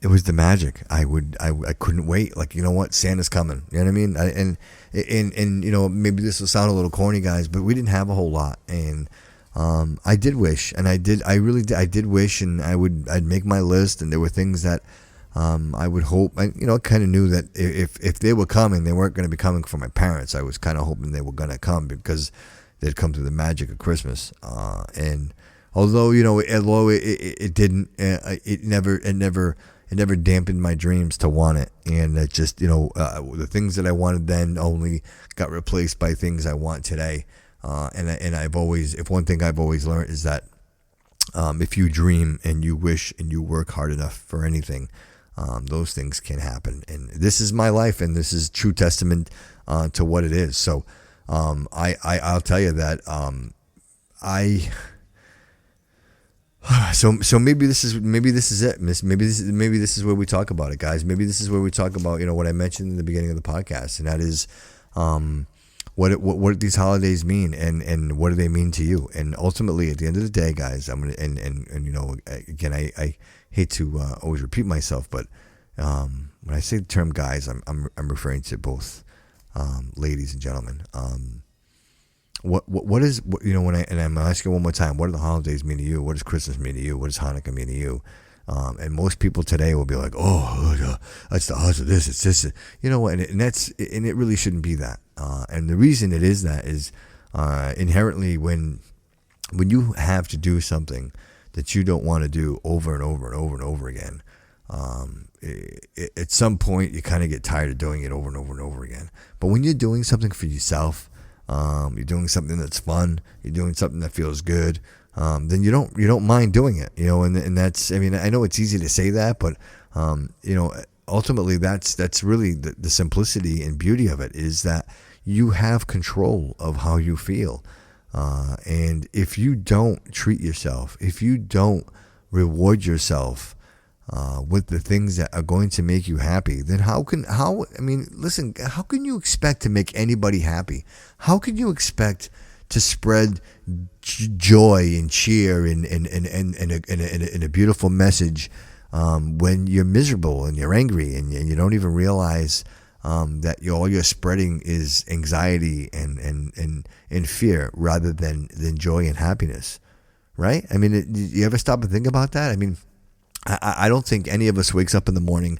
It was the magic. I couldn't wait. Like, you know what? Santa's coming. You know what I mean? And you know, maybe this will sound a little corny, guys, but we didn't have a whole lot. And I did wish, and I really did. I did wish, and I'd make my list, and there were things that I would hope. I kind of knew that if they were coming, they weren't going to be coming from my parents. I was kind of hoping they were going to come because they'd come through the magic of Christmas. And although it didn't, it never dampened my dreams to want it. And it just, the things that I wanted then only got replaced by things I want today. And I've always, if one thing I've always learned is that if you dream and you wish and you work hard enough for anything, those things can happen. And this is my life, and this is true testament to what it is. So I'll tell you that So maybe this is it. Maybe this is where we talk about it, guys. Maybe this is where we talk about what I mentioned in the beginning of the podcast, and that is what these holidays mean, and what do they mean to you? And ultimately, at the end of the day, guys, I'm gonna again, I hate to always repeat myself, but when I say the term guys, I'm referring to both ladies and gentlemen. What is when I'm asking one more time, what do the holidays mean to you? What does Christmas mean to you? What does Hanukkah mean to you? And most people today will be like, it's the odds of this, it's this, and it really shouldn't be that. And the reason it is that is inherently when you have to do something that you don't want to do over and over and over and over again, at some point you kind of get tired of doing it over and over and over again. But when you're doing something for yourself, you're doing something that's fun, you're doing something that feels good, then you don't mind doing it, and that's, I know it's easy to say that, but ultimately that's really the simplicity and beauty of it, is that you have control of how you feel. And if you don't treat yourself, if you don't reward yourself with the things that are going to make you happy, then how can you expect to make anybody happy? How can you expect to spread joy and cheer and a beautiful message when you're miserable and you're angry and you don't even realize that all you're spreading is anxiety and fear rather than joy and happiness, right? You ever stop and think about that? I don't think any of us wakes up in the morning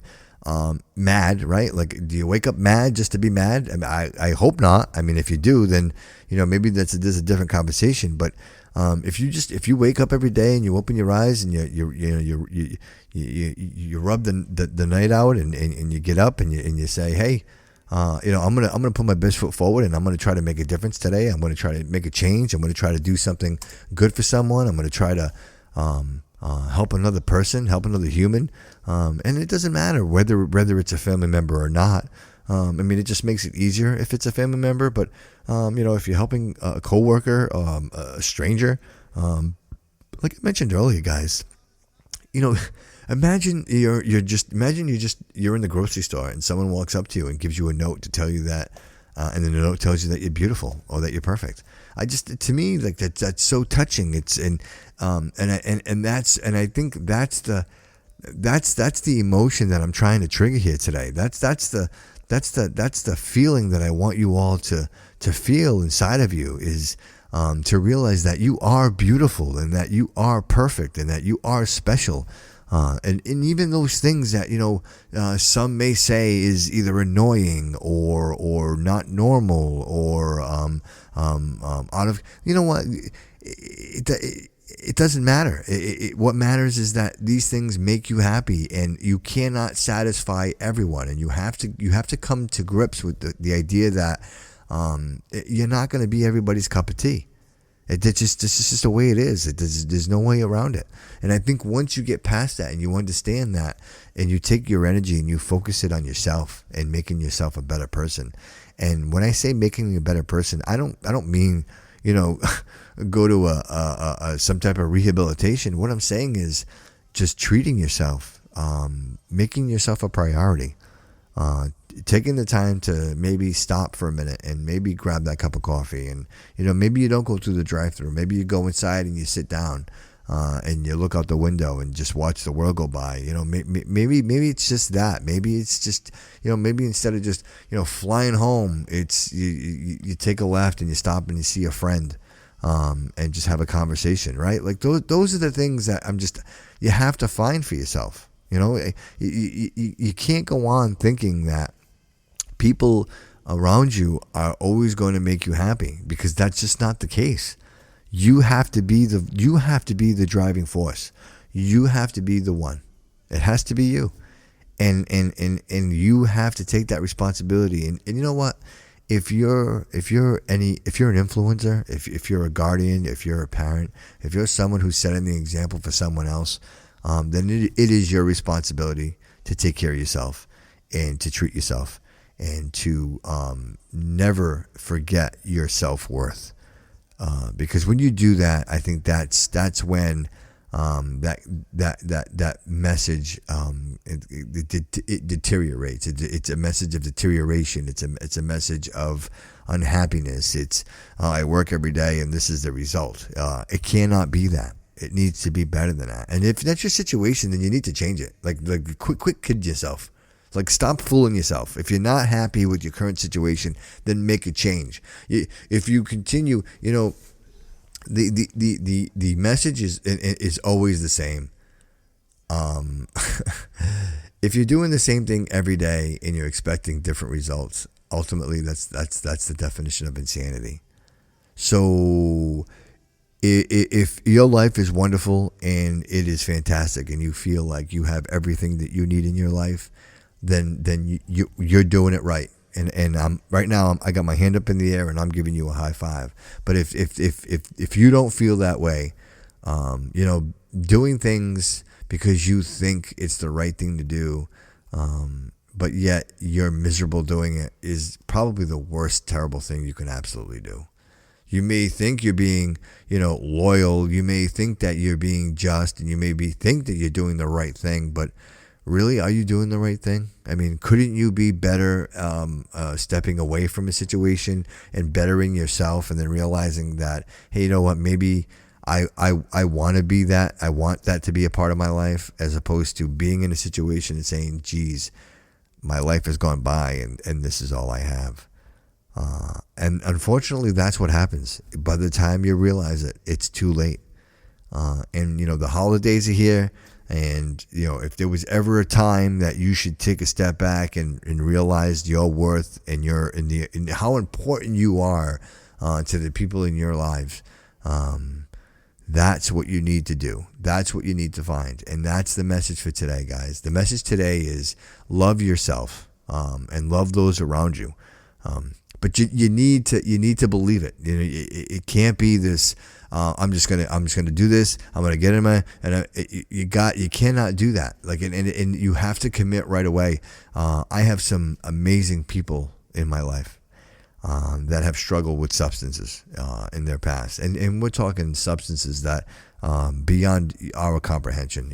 mad, right? Like, do you wake up mad just to be mad? I hope not. If you do, then maybe there's a different conversation. But if you wake up every day and you open your eyes and you rub the night out and you get up and you say, hey, I'm gonna put my best foot forward, and I'm gonna try to make a difference today. I'm gonna try to make a change. I'm gonna try to do something good for someone. I'm gonna try to help another person, help another human, and it doesn't matter whether it's a family member or not. It just makes it easier if it's a family member. But if you're helping a coworker, a stranger, like I mentioned earlier, guys, imagine you're in the grocery store and someone walks up to you and gives you a note to tell you that, and then the note tells you that you're beautiful or that you're perfect. To me, like that's so touching. It's I think that's the emotion that I'm trying to trigger here today. That's the feeling that I want you all to feel inside of you, is to realize that you are beautiful and that you are perfect and that you are special. And even those things that some may say is either annoying or not normal or out of, what, it doesn't matter. What matters is that these things make you happy, and you cannot satisfy everyone, and you have to come to grips with the idea that you're not going to be everybody's cup of tea. This is just the way it is. There's no way around it. And I think once you get past that and you understand that, and you take your energy and you focus it on yourself and making yourself a better person. And when I say making you a better person, I don't mean go to some type of rehabilitation. What I'm saying is just treating yourself, making yourself a priority, taking the time to maybe stop for a minute and maybe grab that cup of coffee, and maybe you don't go through the drive-through, maybe you go inside and you sit down and you look out the window and just watch the world go by. Maybe it's just that. Maybe it's just maybe instead of just flying home, it's you take a left and you stop and you see a friend, and just have a conversation, right? Like those are the things that you have to find for yourself. You can't go on thinking that people around you are always going to make you happy, because that's just not the case. You have to be the driving force. You have to be the one. It has to be you. And you have to take that responsibility. And you know what? If you're an influencer, if you're a guardian, if you're a parent, if you're someone who's setting the example for someone else, then it is your responsibility to take care of yourself and to treat yourself and to never forget your self-worth. Because when you do that, I think that's when that message it deteriorates. It's a message of deterioration. It's a message of unhappiness. It's I work every day and this is the result. It cannot be that. It needs to be better than that. And if that's your situation, then you need to change it. Like quit kid yourself. Like, stop fooling yourself. If you're not happy with your current situation, then make a change. If you continue, the message is always the same. If you're doing the same thing every day and you're expecting different results, ultimately that's the definition of insanity. So if your life is wonderful and it is fantastic and you feel like you have everything that you need in your life, then you're doing it right. And I'm right now, I got my hand up in the air and I'm giving you a high five. But if you don't feel that way, doing things because you think it's the right thing to do, but yet you're miserable doing it, is probably the worst terrible thing you can absolutely do. You may think you're being, loyal. You may think that you're being just, and you may think that you're doing the right thing, but really, are you doing the right thing? I mean, couldn't you be better stepping away from a situation and bettering yourself, and then realizing that, hey, you know what, maybe I want to be that. I want that to be a part of my life, as opposed to being in a situation and saying, geez, my life has gone by and this is all I have. And unfortunately, that's what happens. By the time you realize it, it's too late. And the holidays are here. And, if there was ever a time that you should take a step back and realize your worth and how important you are to the people in your lives, that's what you need to do. That's what you need to find. And that's the message for today, guys. The message today is love yourself and love those around you. But you need to believe it. It can't be this. I'm just gonna do this. I'm gonna get in my you cannot do that. Like and you have to commit right away. I have some amazing people in my life that have struggled with substances in their past, and we're talking substances that beyond our comprehension.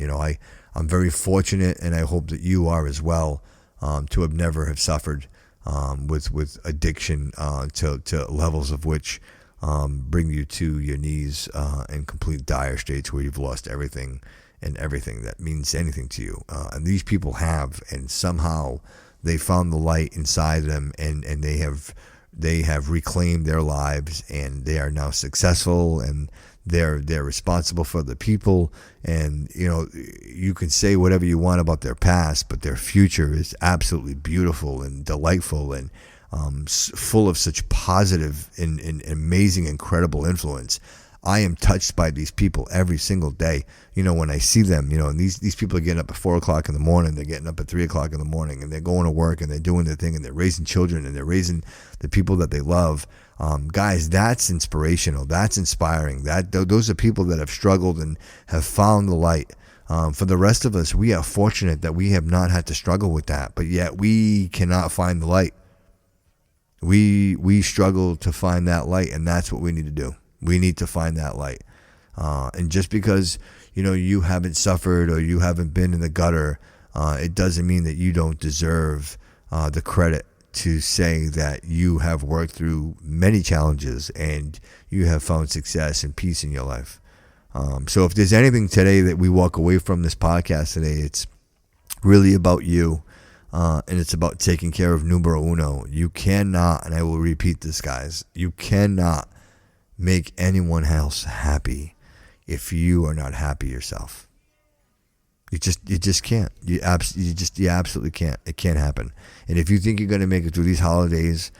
I'm very fortunate, and I hope that you are as well, to have never have suffered with addiction to levels of which bring you to your knees in complete dire states where you've lost everything and everything that means anything to you. And these people have, and somehow they found the light inside them, and they have reclaimed their lives, and they are now successful, and they're responsible for the people. And you can say whatever you want about their past, but their future is absolutely beautiful and delightful, and full of such positive and amazing, incredible influence. I am touched by these people every single day. When I see them, and these people are getting up at 4 o'clock in the morning, they're getting up at 3 o'clock in the morning, and they're going to work, and they're doing their thing, and they're raising children, and they're raising the people that they love. Guys, that's inspirational. That's inspiring. Those are people that have struggled and have found the light. For the rest of us, we are fortunate that we have not had to struggle with that, but yet we cannot find the light. We struggle to find that light, and that's what we need to do. We need to find that light. And just because you haven't suffered or you haven't been in the gutter, it doesn't mean that you don't deserve the credit to say that you have worked through many challenges and you have found success and peace in your life. So if there's anything today that we walk away from this podcast today, it's really about you, and it's about taking care of numero uno. You cannot, and I will repeat this, guys, you cannot make anyone else happy if you are not happy yourself. You just can't. You absolutely can't. It can't happen. And if you think you're going to make it through these holidays,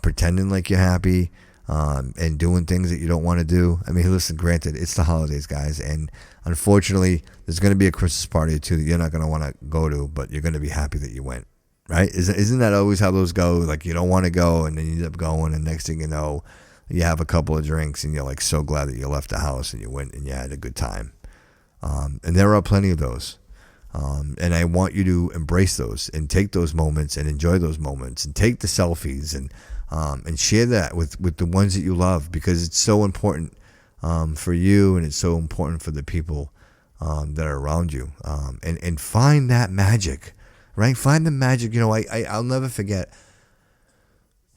pretending like you're happy, and doing things that you don't want to do. I mean, listen, granted, it's the holidays, guys, and unfortunately, there's going to be a Christmas party or two that you're not going to want to go to, but you're going to be happy that you went, right? Isn't that always how those go? Like, you don't want to go, and then you end up going, and next thing you know, you have a couple of drinks, and you're like so glad that you left the house, and you went, and you had a good time. And there are plenty of those. And I want you to embrace those and take those moments and enjoy those moments and take the selfies and share that with the ones that you love, because it's so important for you, and it's so important for the people that are around you. And find that magic, right? Find the magic. I'll never forget,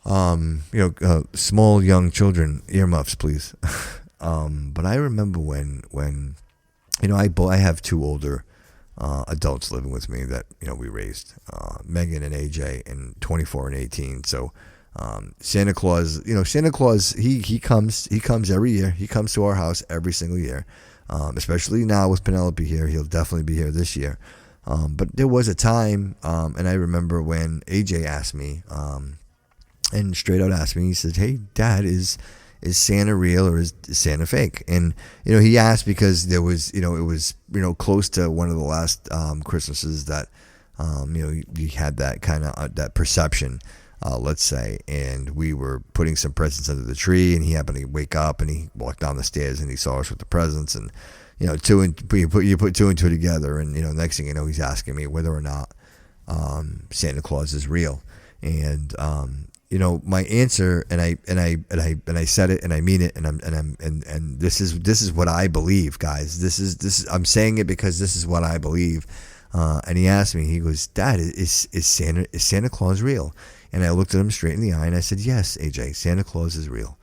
small young children, earmuffs, please. But I remember when I have two older adults living with me that we raised, Megan and AJ, and 24 and 18. So Santa Claus, he comes every year. He comes to our house every single year, especially now with Penelope here. He'll definitely be here this year. But there was a time, and I remember when AJ asked me, and straight out asked me, he said, "Hey, Dad, is Santa real or is Santa fake?" And he asked because there was it was close to one of the last Christmases that you had that kind of that perception, let's say, and we were putting some presents under the tree, and he happened to wake up and he walked down the stairs and he saw us with the presents, and you put two and two together, and next thing you know, he's asking me whether or not Santa Claus is real. And my answer, and I said it, and I mean it, and this is what I believe, guys. This is I'm saying it because this is what I believe. And he asked me, he goes, "Dad, is Santa Claus real?" And I looked at him straight in the eye and I said, "Yes, AJ, Santa Claus is real.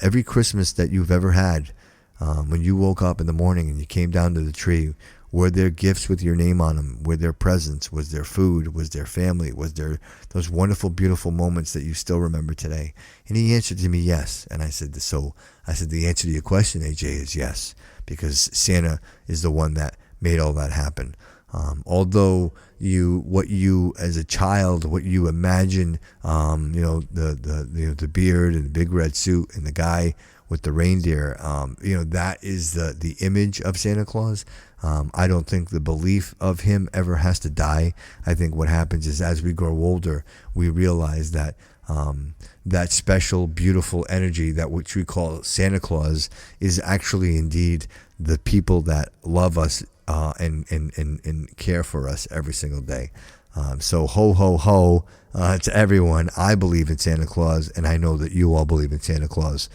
Every Christmas that you've ever had, when you woke up in the morning and you came down to the tree, were there gifts with your name on them? Were there presents? Was there food? Was there family? Was there those wonderful, beautiful moments that you still remember today?" And he answered to me, "Yes." And I said, "The answer to your question, AJ, is yes, because Santa is the one that made all that happen. Although what you as a child, what you imagine, the beard and the big red suit and the guy with the reindeer, that is the image of Santa Claus. I don't think the belief of him ever has to die. I think what happens is as we grow older, we realize that that special, beautiful energy, that which we call Santa Claus, is actually indeed the people that love us and care for us every single day. So ho, ho, ho to everyone. I believe in Santa Claus, and I know that you all believe in Santa Claus.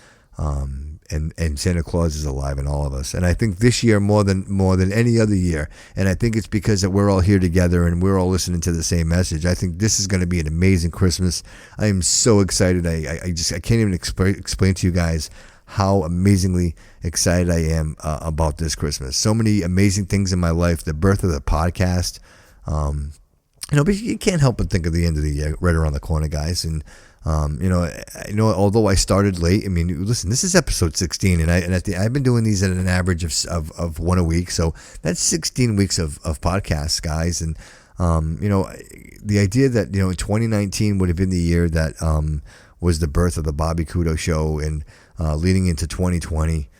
And Santa Claus is alive in all of us. And I think this year more than any other year, and I think it's because that we're all here together and we're all listening to the same message. I think this is going to be an amazing Christmas. I am so excited. I can't even explain to you guys how amazingly excited I am about this Christmas. So many amazing things in my life. The birth of the podcast. But you can't help but think of the end of the year right around the corner, guys. And although I started late, I mean, listen, this is episode 16, and I've been doing these at an average of one a week, so that's 16 weeks of podcasts, guys. And the idea that 2019 would have been the year that was the birth of the Bobby Couto Show, and leading into 2020,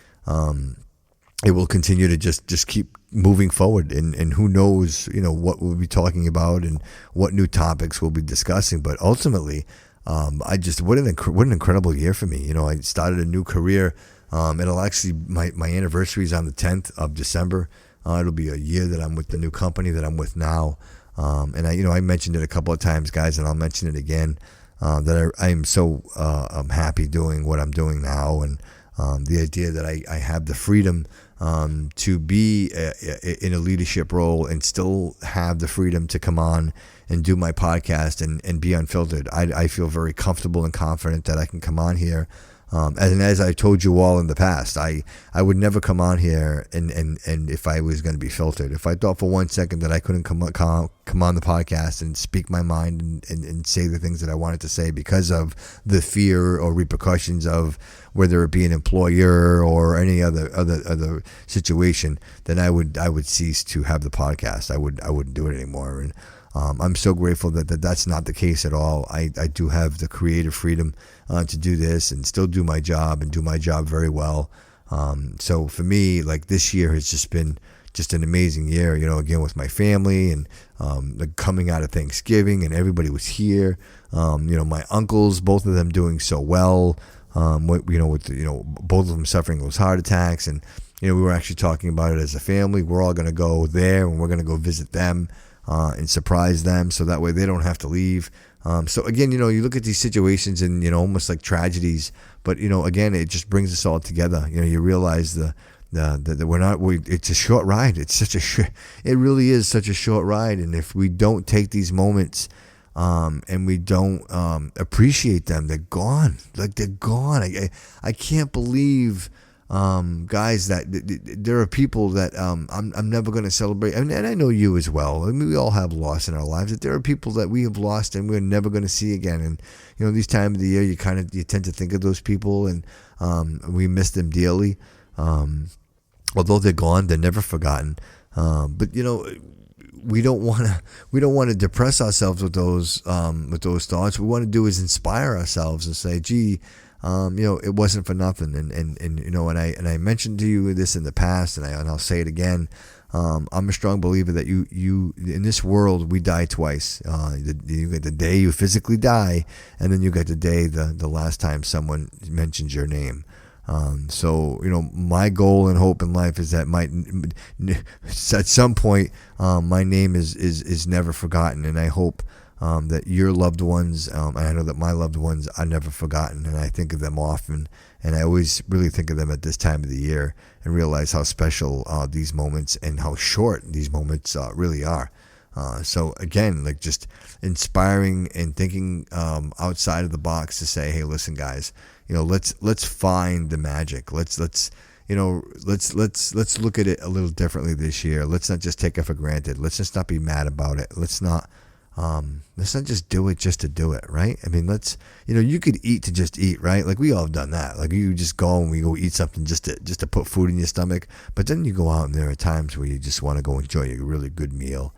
it will continue to just keep moving forward, and who knows what we'll be talking about and what new topics we'll be discussing, but ultimately. What an incredible year for me. I started a new career. It'll actually, my anniversary is on the 10th of December. It'll be a year that I'm with the new company that I'm with now. And I mentioned it a couple of times, guys, and I'll mention it again, that I am so happy doing what I'm doing now. And The idea that I have the freedom to be in a leadership role and still have the freedom to come on and do my podcast and be unfiltered. I feel very comfortable and confident that I can come on here. And as I told you all in the past, I would never come on here and if I was going to be filtered. If I thought for 1 second that I couldn't come on the podcast and speak my mind and say the things that I wanted to say because of the fear or repercussions of whether it be an employer or any other situation, then I would cease to have the podcast. I wouldn't do it anymore. And I'm so grateful that that's not the case at all. I do have the creative freedom to do this and still do my job and do my job very well. So for me, like this year has just been just an amazing year, again with my family and like coming out of Thanksgiving and everybody was here. My uncles, both of them doing so well. With both of them suffering those heart attacks, and we were actually talking about it as a family. We're all going to go there and we're going to go visit them. And surprise them so that way they don't have to leave. So again, you look at these situations and, almost like tragedies, but, again, it just brings us all together. You realize that it's a short ride. It really is such a short ride. And if we don't take these moments, and we don't, appreciate them, they're gone. Like they're gone. I can't believe, guys, that there are people that I'm never going to celebrate. And I know you as well. I mean, we all have loss in our lives. That there are people that we have lost and we're never going to see again. And these times of the year, you tend to think of those people, and we miss them dearly. Although they're gone, they're never forgotten. But we don't want to depress ourselves with those thoughts. What we want to do is inspire ourselves and say, gee. It wasn't for nothing, and I mentioned to you this in the past, and I'll say it again. I'm a strong believer that you in this world we die twice. You get the day you physically die, and then you get the day the last time someone mentions your name. So my goal and hope in life is that at some point my name is never forgotten, and I hope. That your loved ones, and I know that my loved ones are never forgotten, and I think of them often, and I always really think of them at this time of the year and realize how special these moments and how short these moments really are. So again, like just inspiring and thinking outside of the box to say, hey, listen, guys, let's find the magic. Let's look at it a little differently this year. Let's not just take it for granted. Let's just not be mad about it. Let's not just do it just to do it, right? I mean, you could eat to just eat, right? Like we all have done that. Like you just go and we go eat something just to put food in your stomach. But then you go out and there are times where you just want to go enjoy a really good meal,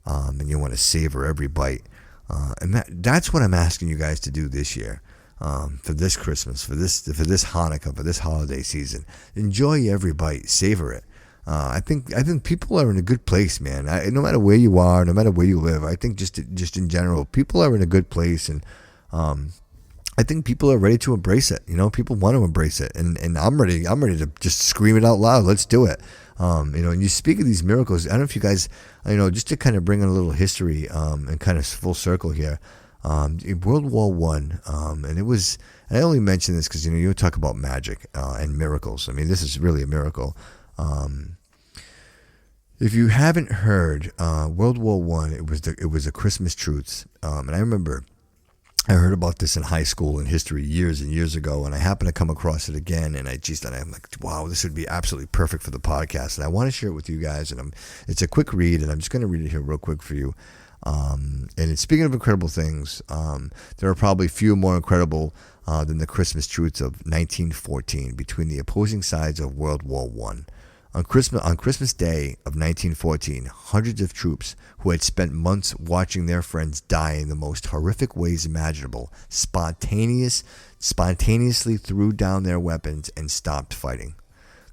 and you want to savor every bite. And that's what I'm asking you guys to do this year, for this Christmas, for this Hanukkah, for this holiday season. Enjoy every bite, savor it. I think people are in a good place, man. No matter where you are, no matter where you live, I think just in general, people are in a good place, and I think people are ready to embrace it. People want to embrace it, and I'm ready to just scream it out loud. Let's do it. And you speak of these miracles. I don't know if you guys, just to kind of bring in a little history, and kind of full circle here. In World War I, and it was. And I only mention this because you talk about magic and miracles. I mean, this is really a miracle. If you haven't heard, World War I, it was a Christmas truce, and I remember I heard about this in high school in history years and years ago, and I happened to come across it again, and I'm like, wow, this would be absolutely perfect for the podcast, and I want to share it with you guys, and it's a quick read, and I'm just going to read it here real quick for you. And it's, speaking of incredible things, there are probably few more incredible than the Christmas truce of 1914 between the opposing sides of World War I. On Christmas Day of 1914, hundreds of troops who had spent months watching their friends die in the most horrific ways imaginable spontaneously threw down their weapons and stopped fighting.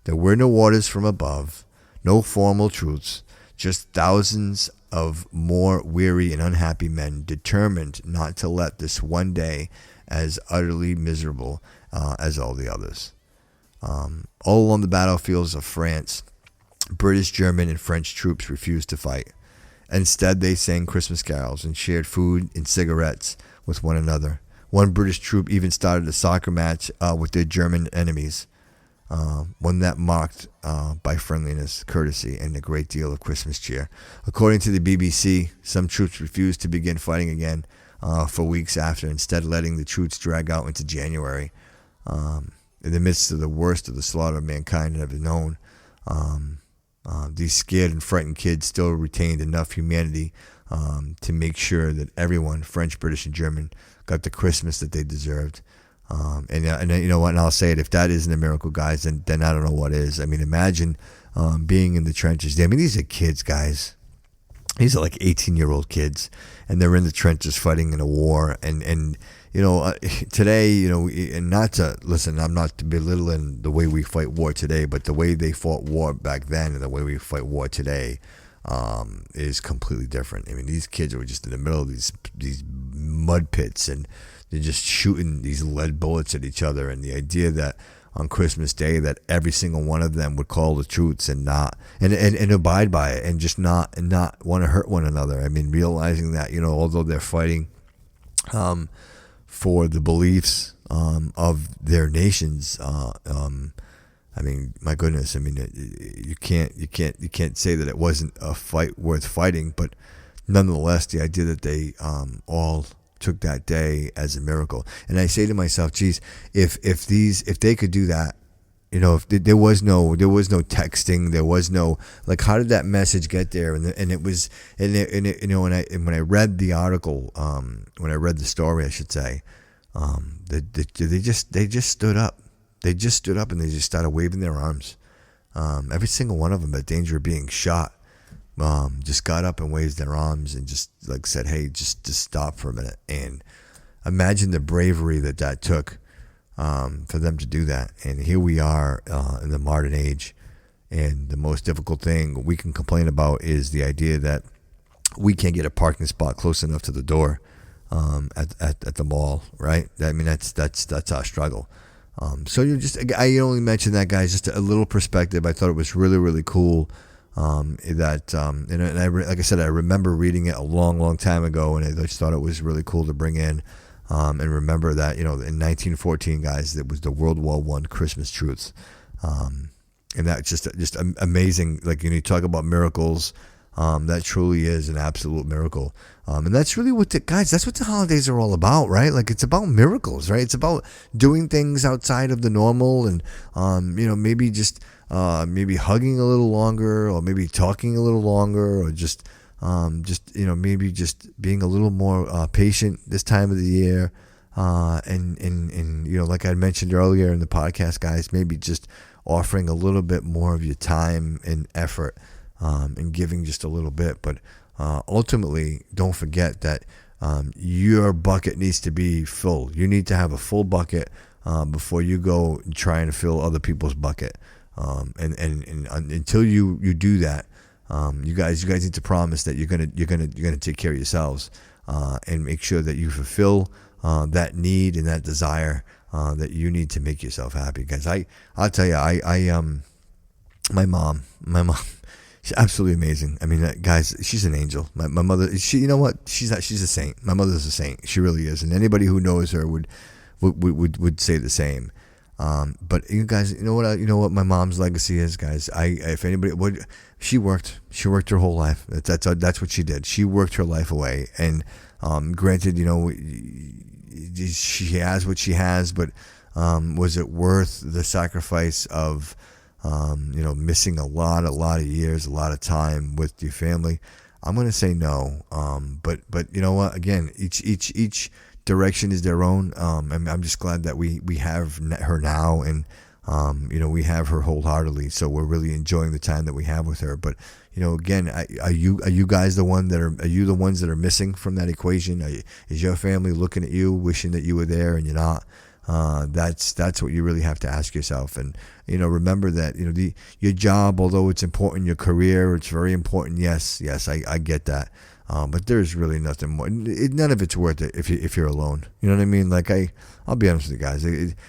There were no orders from above, no formal truce, just thousands of more weary and unhappy men determined not to let this one day as utterly miserable as all the others. All along the battlefields of France, British, German, and French troops refused to fight. Instead, they sang Christmas carols and shared food and cigarettes with one another. One British troop even started a soccer match with their German enemies. one that marked by friendliness, courtesy, and a great deal of Christmas cheer. According to the BBC, some troops refused to begin fighting again for weeks after, instead letting the truce drag out into January. In the midst of the worst of the slaughter mankind had ever known, these scared and frightened kids still retained enough humanity to make sure that everyone, French, British, and German, got the Christmas that they deserved. And you know what? And I'll say it: if that isn't a miracle, guys, then I don't know what is. I mean, imagine being in the trenches. I mean, these are kids, guys. These are like 18-year-old kids, and they're in the trenches fighting in a war. And you know, today, you know, and not to listen, I'm not belittling the way we fight war today, but the way they fought war back then and the way we fight war today is completely different. I mean, these kids were just in the middle of these mud pits, and they're just shooting these lead bullets at each other. And the idea that on Christmas Day that every single one of them would call the truce and not and abide by it, and just not want to hurt one another. I mean, realizing that, you know, although they're fighting for the beliefs of their nations, I mean, my goodness, I mean, you can't say that it wasn't a fight worth fighting, but nonetheless, the idea that they all took that day as a miracle. And I say to myself, geez, if they could do that, you know, if there was no texting, there was no, like, how did that message get there? And it was, you know, when I read the article, when I read the story, I should say, they just stood up. They just stood up and they just started waving their arms. Every single one of them, at danger of being shot, just got up and waved their arms and just like said, "Hey, just stop for a minute." And imagine the bravery that took for them to do that. And here we are in the modern age, and the most difficult thing we can complain about is the idea that we can't get a parking spot close enough to the door at the mall, right? I mean, that's our struggle. So I only mentioned that, guys, just a little perspective. I thought it was really, really cool. And like I said, I remember reading it a long, long time ago, and I just thought it was really cool to bring in, and remember that, you know, in 1914, guys, it was the World War I Christmas truce, and that's just amazing. Like, you know, you talk about miracles, that truly is an absolute miracle, and that's really that's what the holidays are all about, right? Like, it's about miracles, right? It's about doing things outside of the normal, and you know, maybe just maybe hugging a little longer, or maybe talking a little longer, or just you know, maybe just being a little more patient this time of the year, and you know, like I mentioned earlier in the podcast, guys, maybe just offering a little bit more of your time and effort, and giving just a little bit. But ultimately, don't forget that your bucket needs to be full. You need to have a full bucket before you go trying to fill other people's bucket. And until you do that, you guys need to promise that you're gonna take care of yourselves, and make sure that you fulfill that need and that desire that you need to make yourself happy. Guys, I'll tell you, my mom, she's absolutely amazing. I mean, guys, she's an angel. My mother, you know what? She's a saint. My mother's a saint. She really is. And anybody who knows her would say the same. But you guys, you know what my mom's legacy is, guys. If anybody would, she worked her whole life. That's what she did. She worked her life away. And granted, you know, she has what she has, but was it worth the sacrifice of you know, missing a lot of years, a lot of time with your family? I'm going to say no. But you know what? Again, each direction is their own. I'm just glad that we have her now, and you know, we have her wholeheartedly. So we're really enjoying the time that we have with her. But you know, again, are you guys are you the ones that are missing from that equation? Is your family looking at you, wishing that you were there and you're not? That's what you really have to ask yourself. And you know, remember that, you know, your job, although it's important, your career, it's very important. Yes, I get that. But there's really nothing more. None of it's worth it if you're alone. You know what I mean? Like, I'll be honest with you guys.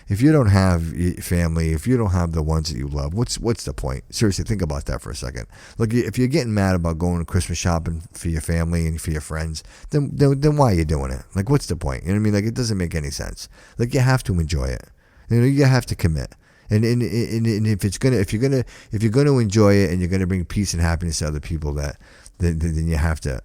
If you don't have family, if you don't have the ones that you love, what's the point? Seriously, think about that for a second. Look, if you're getting mad about going to Christmas shopping for your family and for your friends, then why are you doing it? Like, what's the point? You know what I mean? Like, it doesn't make any sense. Like, you have to enjoy it. You know, you have to commit. And if you're gonna enjoy it and you're gonna bring peace and happiness to other people, then you have to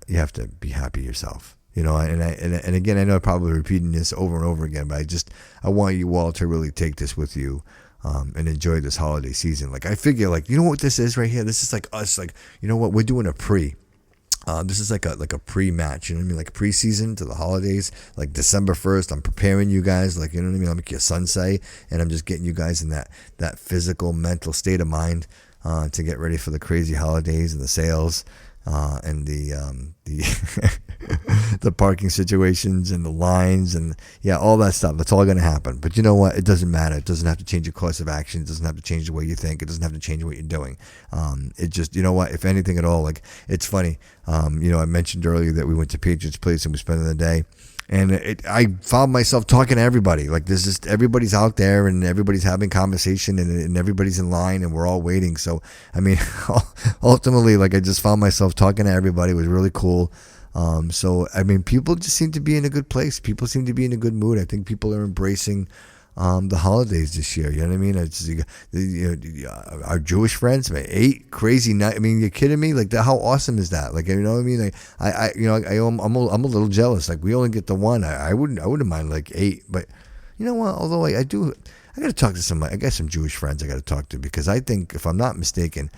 be happy yourself. And again, I know I'm probably repeating this over and over again, but I want you all to really take this with you. And enjoy this holiday season. Like, I figure, like, you know what this is right here? This is like us, like, you know what? We're doing a pre. This is like a pre-match, you know what I mean? Like preseason to the holidays, like December 1st. I'm preparing you guys, like, you know what I mean? I'll make your sensei, and I'm just getting you guys in that physical, mental state of mind to get ready for the crazy holidays and the sales and the the parking situations and the lines and all that stuff. That's all going to happen. But you know what? It doesn't matter. It doesn't have to change your course of action. It doesn't have to change the way you think. It doesn't have to change what you're doing. It just, you know what? If anything at all, like, it's funny. I mentioned earlier that we went to Patriots Place and we spent the day. And I found myself talking to everybody. Like, there's just, everybody's out there and everybody's having conversation and everybody's in line and we're all waiting. So, I mean, ultimately, like, I just found myself talking to everybody. It was really cool. So, I mean, people just seem to be in a good place. People seem to be in a good mood. I think people are embracing the holidays this year. You know what I mean? Our Jewish friends, man, 8 crazy nights. I mean, you're kidding me? Like, how awesome is that? Like, you know what I mean? Like, I'm a little jealous. Like, we only get the one. I wouldn't mind like 8, but you know what? Although I got to talk to somebody. I got some Jewish friends I got to talk to, because I think, if I'm not mistaken,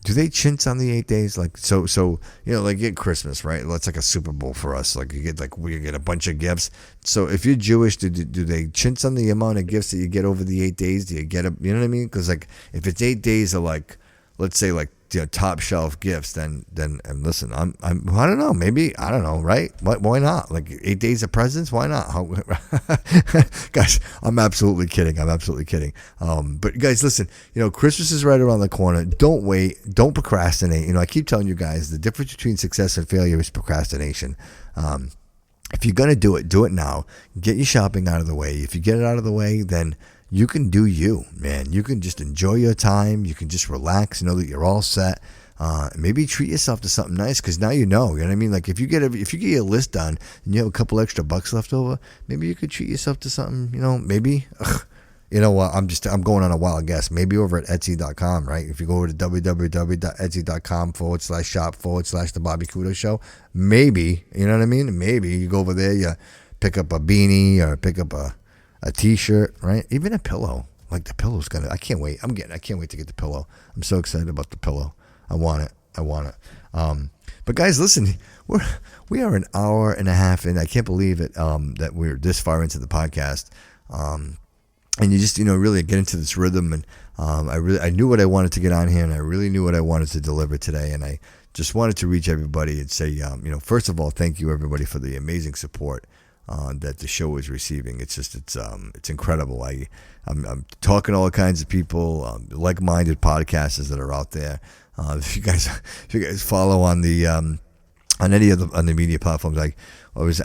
do they chintz on the 8 days? Like, so like, get Christmas, right? That's like a Super Bowl for us. Like, we get a bunch of gifts. So if you're Jewish, do they chintz on the amount of gifts that you get over the 8 days? Do you get you know what I mean? Because, like, if it's 8 days of, like, let's say, like, top shelf gifts, then and listen, I don't know, maybe, I don't know, right? Why not? Like, 8 days of presents, why not? Guys, I'm absolutely kidding. But guys, listen, Christmas is right around the corner. Don't wait, don't procrastinate. I keep telling you guys, the difference between success and failure is procrastination. If you're gonna do it now. Get your shopping out of the way. If you get it out of the way, then you can do you, man. You can just enjoy your time. You can just relax, know that you're all set. Maybe treat yourself to something nice, because now you know what I mean? Like, if you get your list done and you have a couple extra bucks left over, maybe you could treat yourself to something, maybe. You know what? I'm going on a wild guess. Maybe over at Etsy.com, right? If you go over to www.etsy.com/shop/the Bobby Couto Show, maybe, you know what I mean? Maybe you go over there, you pick up a beanie or pick up a t-shirt, right? Even a pillow. Like, the pillow's I can't wait. I can't wait to get the pillow. I'm so excited about the pillow. I want it. But guys, listen, we are an hour and a half in. I can't believe it, that we're this far into the podcast. And you just, really get into this rhythm. And I knew what I wanted to get on here, and I really knew what I wanted to deliver today. And I just wanted to reach everybody and say, first of all, thank you, everybody, for the amazing support that the show is receiving. It's just, it's incredible. I'm talking to all kinds of people, like-minded podcasters that are out there. If you guys follow on the on any of the media platforms, I was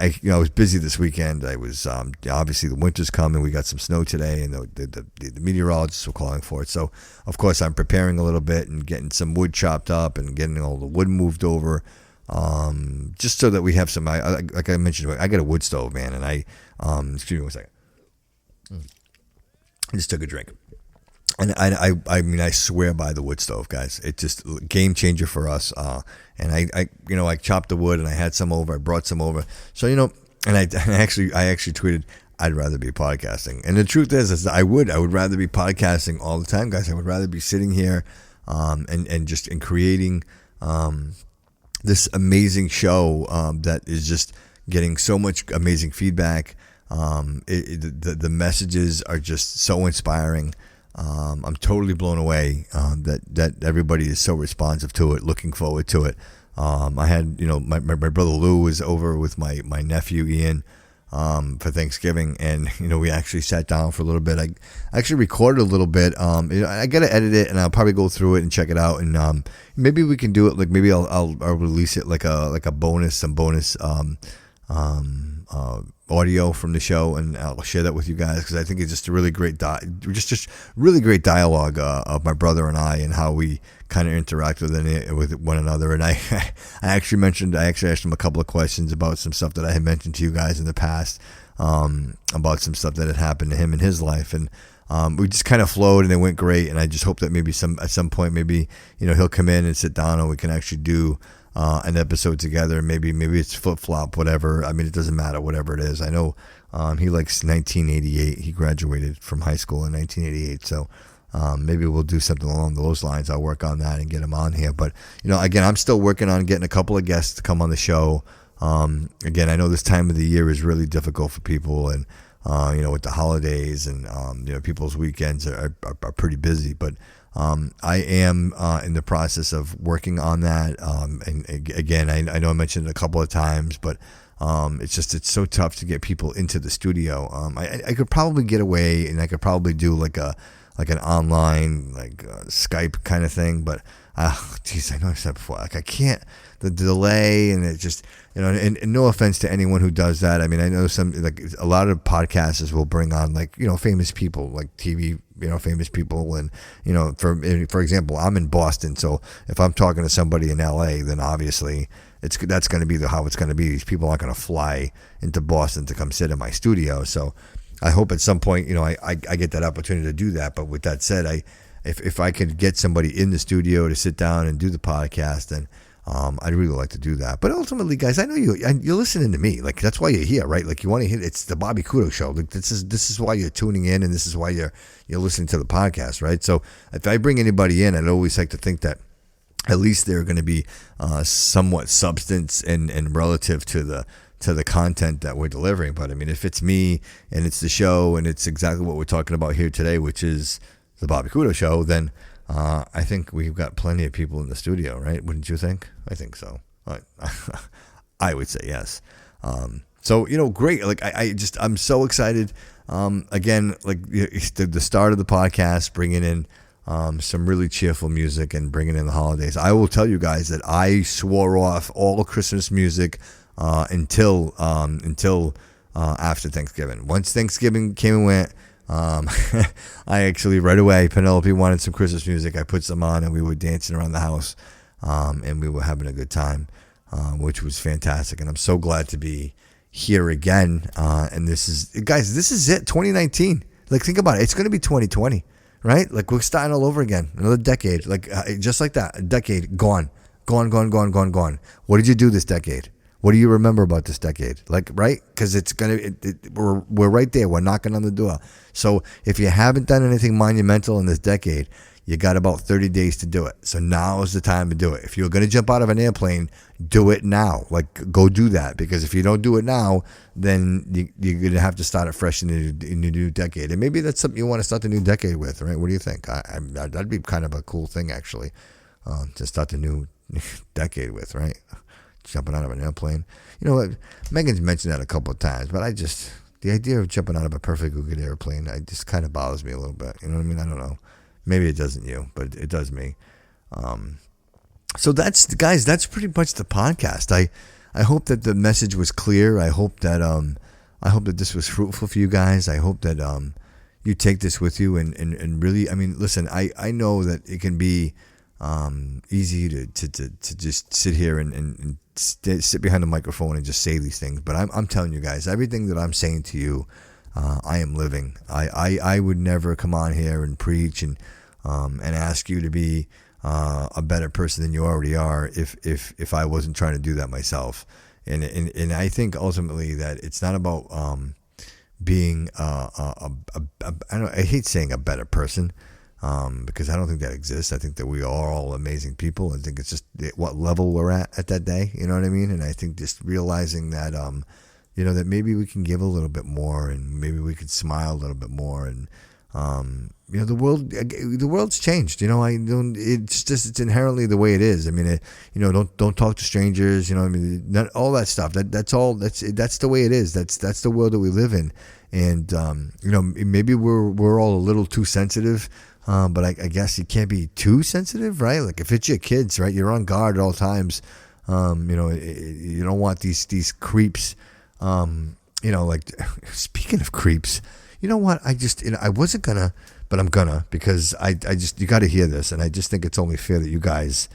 busy this weekend. I was obviously the winter's coming. We got some snow today, and the meteorologists were calling for it. So of course I'm preparing a little bit and getting some wood chopped up and getting all the wood moved over. Just so that we have some, like I mentioned, I got a wood stove, man, and excuse me one second. I just took a drink, and I mean, I swear by the wood stove, guys. It's just a game changer for us. And I chopped the wood, and I had some over. I brought some over, so and I actually tweeted, I'd rather be podcasting, and the truth is I would rather be podcasting all the time, guys. I would rather be sitting here, and creating, this amazing show that is just getting so much amazing feedback. The messages are just so inspiring. I'm totally blown away that everybody is so responsive to it, looking forward to it. I had, my brother Lou was over with my nephew Ian for Thanksgiving, and we actually sat down for a little bit. I actually recorded a little bit. I gotta edit it, and I'll probably go through it and check it out, and maybe we can do it. Like, maybe I'll release it like a bonus, some bonus audio from the show, and I'll share that with you guys, because I think it's just a really great just really great dialogue of my brother and I, and how we kind of interact with one another. And I actually asked him a couple of questions about some stuff that I had mentioned to you guys in the past, about some stuff that had happened to him in his life, and we just kind of flowed and it went great. And I just hope that maybe at some point, maybe, he'll come in and sit down and we can actually do an episode together. Maybe it's flip flop, whatever. I mean, it doesn't matter, whatever it is. I know he likes 1988. He graduated from high school in 1988. So maybe we'll do something along those lines. I'll work on that and get him on here. But, again, I'm still working on getting a couple of guests to come on the show. Again, I know this time of the year is really difficult for people, and with the holidays and people's weekends are pretty busy. But I am in the process of working on that. And again, I know I mentioned it a couple of times, but it's so tough to get people into the studio. I could probably get away, and I could probably do like an online Skype kind of thing, but geez, I know I've said before, I can't. The delay, and it just, and no offense to anyone who does that. I mean, I know a lot of podcasters will bring on famous people, like TV, famous people, and for example, I'm in Boston, so if I'm talking to somebody in LA, then obviously that's going to be how it's going to be. These people aren't going to fly into Boston to come sit in my studio. So I hope at some point, I get that opportunity to do that. But with that said, if I could get somebody in the studio to sit down and do the podcast, then I'd really like to do that. But ultimately, guys, I know you're listening to me. That's why you're here, right? You want to hear. It's the Bobby Couto Show. This is why you're tuning in, and this is why you're listening to the podcast, right? So if I bring anybody in, I'd always like to think that at least they're going to be somewhat substance and relative to the content that we're delivering. But I mean, if it's me and it's the show and it's exactly what we're talking about here today, which is the Bobby Couto Show, then I think we've got plenty of people in the studio, right? Wouldn't you think? I think so. I would say yes. So great. I'm so excited. Again, the start of the podcast, bringing in some really cheerful music and bringing in the holidays. I will tell you guys that I swore off all Christmas music until after Thanksgiving. Once Thanksgiving came and went, I actually right away, Penelope wanted some Christmas music. I put some on and we were dancing around the house, and we were having a good time, which was fantastic. And I'm so glad to be here again. And this is it, 2019. Think about it. It's going to be 2020, right? We're starting all over again, another decade, just like that, a decade gone. What did you do this decade? What do you remember about this decade? Right? Because we're right there. We're knocking on the door. So if you haven't done anything monumental in this decade, you got about 30 days to do it. So now is the time to do it. If you're going to jump out of an airplane, do it now. Go do that. Because if you don't do it now, then you're going to have to start it fresh in the new decade. And maybe that's something you want to start the new decade with, right? What do you think? That'd be kind of a cool thing, actually, to start the new decade with, right? Jumping out of an airplane. You know what? Megan's mentioned that a couple of times, but the idea of jumping out of a perfectly good airplane, it just kind of bothers me a little bit. You know what I mean? I don't know. Maybe it doesn't you, but it does me. So that's pretty much the podcast. I hope that the message was clear. I hope that this was fruitful for you guys. I hope that you take this with you and really, I mean, listen, I know that it can be easy to just sit here and sit behind the microphone and just say these things. But I'm telling you guys, everything that I'm saying to you, I am living. I would never come on here and preach and ask you to be a better person than you already are if I wasn't trying to do that myself. And I think ultimately that it's not about being I hate saying a better person. Because I don't think that exists. I think that we are all amazing people. I think it's just what level we're at that day. You know what I mean? And I think just realizing that, that maybe we can give a little bit more, and maybe we could smile a little bit more. And the world's changed. It's inherently the way it is. I mean, don't talk to strangers. I mean, all that stuff. That's the way it is. That's the world that we live in. And maybe we're all a little too sensitive. But I guess you can't be too sensitive, right? If it's your kids, right? You're on guard at all times. You don't want these creeps. Speaking of creeps, you know what? I wasn't gonna, but I'm gonna, because you got to hear this, and I just think it's only fair that you guys,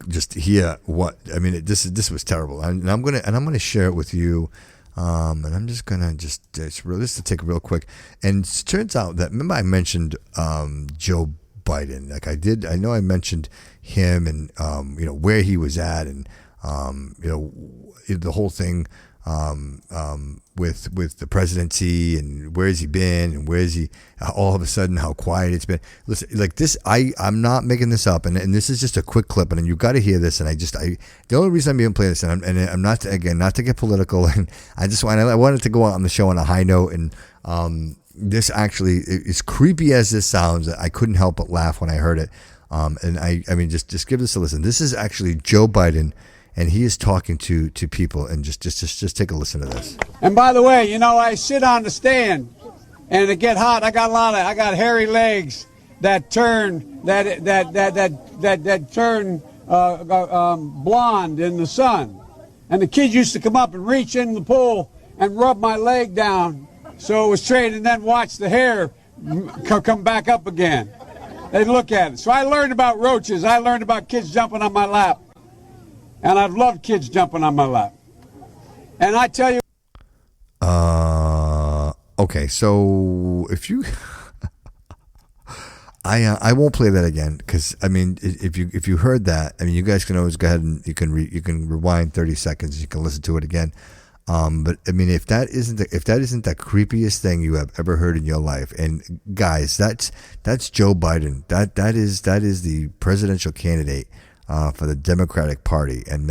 just hear what I mean. This was terrible, and I'm gonna share it with you. And I'm just gonna just to take it real quick. And it turns out that, remember I mentioned Joe Biden. Like I know I mentioned him and where he was at, and the whole thing with the presidency, and where has he been, and where is he all of a sudden, how quiet it's been. Listen, like this, I'm not making this up, and this is just a quick clip, and you got to hear this. And the only reason I'm even playing this, and I'm not to get political, and I wanted to go out on the show on a high note, and this actually, as creepy as this sounds, I couldn't help but laugh when I heard it. And I mean, just give this a listen. This is actually Joe Biden, and he is talking to people, and just take a listen to this. And by the way, I sit on the stand, and it get hot. I got hairy legs that turn blonde in the sun. And the kids used to come up and reach in the pool and rub my leg down so it was straight, and then watch the hair come back up again. They'd look at it. So I learned about roaches. I learned about kids jumping on my lap. And I've loved kids jumping on my lap. And I tell you... Okay, so if you... I won't play that again, because I mean, if you heard that, I mean, you guys can always go ahead and you can rewind 30 seconds. You can listen to it again. But I mean, if that isn't the creepiest thing you have ever heard in your life, and guys, that's Joe Biden. That is the presidential candidate for the Democratic Party, and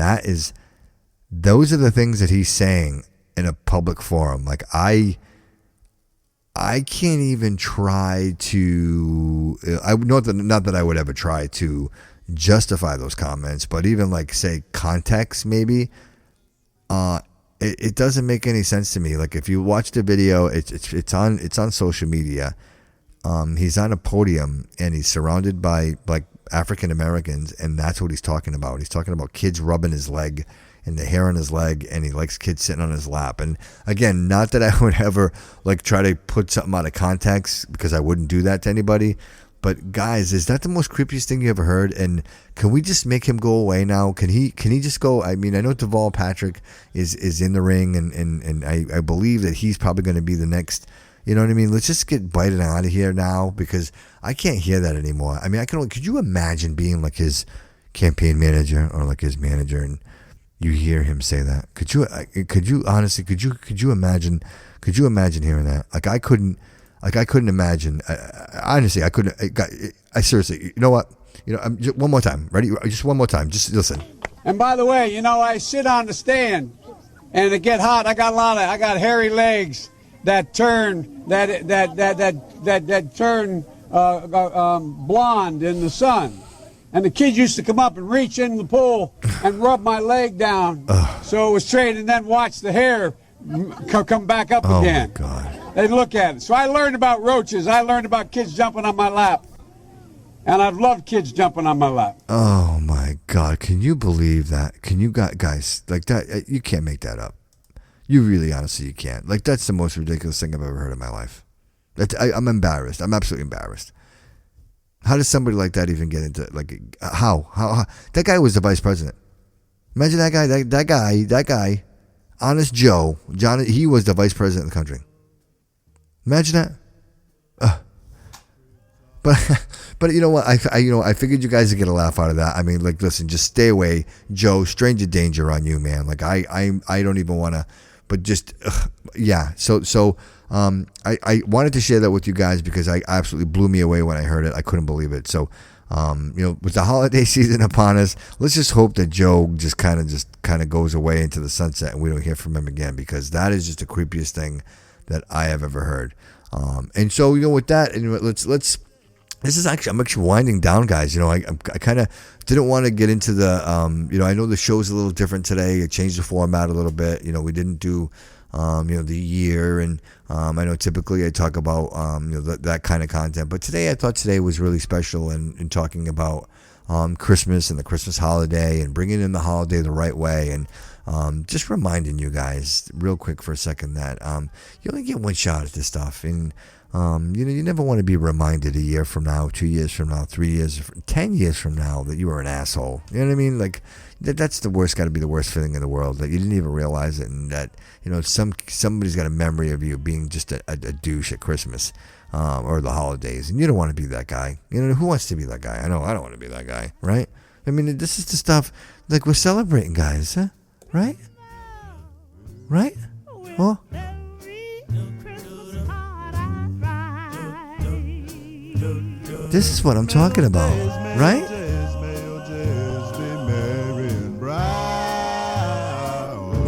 those are the things that he's saying in a public forum. Like I can't even try to. Not that I would ever try to justify those comments, but even like say context maybe. It doesn't make any sense to me. Like if you watch the video, it's on social media. He's on a podium and he's surrounded by like African Americans, and that's what he's talking about. He's talking about kids rubbing his leg and the hair on his leg, and he likes kids sitting on his lap. And again, not that I would ever like try to put something out of context, because I wouldn't do that to anybody. But guys, is that the most creepiest thing you ever heard? And can we just make him go away now? Can he just go? I mean, I know Deval Patrick is in the ring, and I believe that he's probably going to be the next. You know what I mean? Let's just get Biden out of here now, because I can't hear that anymore. I mean, could you imagine being like his campaign manager or like his manager, and you hear him say that? Could you honestly? Could you imagine hearing that? Like I couldn't imagine. Honestly, I couldn't. I seriously. You know what? One more time. Ready? Just one more time. Just listen. And by the way, I sit on the stand, and it get hot. I got hairy legs that turn blonde in the sun. And the kids used to come up and reach in the pool and rub my leg down so it was straight, and then watch the hair come back up again. Oh, my God. They'd look at it. So I learned about roaches. I learned about kids jumping on my lap. And I've loved kids jumping on my lap. Oh, my God. Can you believe that? Can you guys, like that? You can't make that up. You really, honestly, you can't. Like, that's the most ridiculous thing I've ever heard in my life. I'm embarrassed. I'm absolutely embarrast. How does somebody like that even get into, like, how? That guy was the vice president. Imagine that guy, that guy, Honest Joe, John, he was the vice president of the country. Imagine that. But you know what? I figured you guys would get a laugh out of that. I mean, like, listen, just stay away, Joe. Stranger danger on you, man. Like, I don't even want to. But just, yeah. So I wanted to share that with you guys, because I absolutely blew me away when I heard it. I couldn't believe it. So, with the holiday season upon us, let's just hope that Joe just kind of goes away into the sunset and we don't hear from him again, because that is just the creepiest thing that I have ever heard. And so, with that, let's. This is I'm actually winding down, guys. I kind of didn't want to get into the, I know the show's a little different today. I changed the format a little bit. We didn't do, the year, and I know typically I talk about, that kind of content. But today, today was really special in talking about Christmas and the Christmas holiday, and bringing in the holiday the right way, and just reminding you guys real quick for a second that you only get one shot at this stuff. And You never want to be reminded a year from now, 2 years from now, 3 years, 10 years from now that you were an asshole. You know what I mean? Like, that's the worst, got to be the worst feeling in the world, that you didn't even realize it, and that, somebody's got a memory of you being just a douche at Christmas or the holidays, and you don't want to be that guy. Who wants to be that guy? I know I don't want to be that guy, right? I mean, this is the stuff, like, we're celebrating, guys, huh? Right? Right? Well, this is what I'm talking about, right?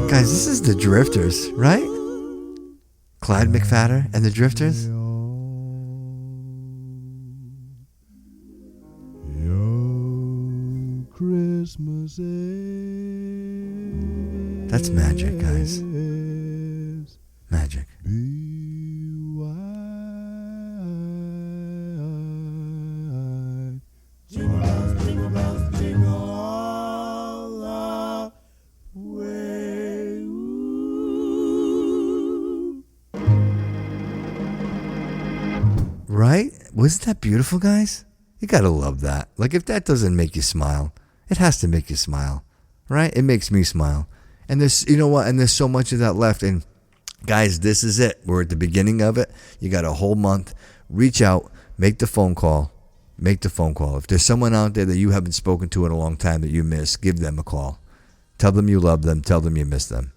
Guys, this is the Drifters, right? Clyde McPhatter and the Drifters. Your Christmas That's magic, guys. Magic. Right? Wasn't that beautiful, guys? You gotta love that. Like, if that doesn't make you smile, it has to make you smile, right? It makes me smile. And there's, you know what? And there's so much of that left. And guys, this is it. We're at the beginning of it. You got a whole month. Reach out. Make the phone call. Make the phone call. If there's someone out there that you haven't spoken to in a long time that you miss, give them a call. Tell them you love them. Tell them you miss them.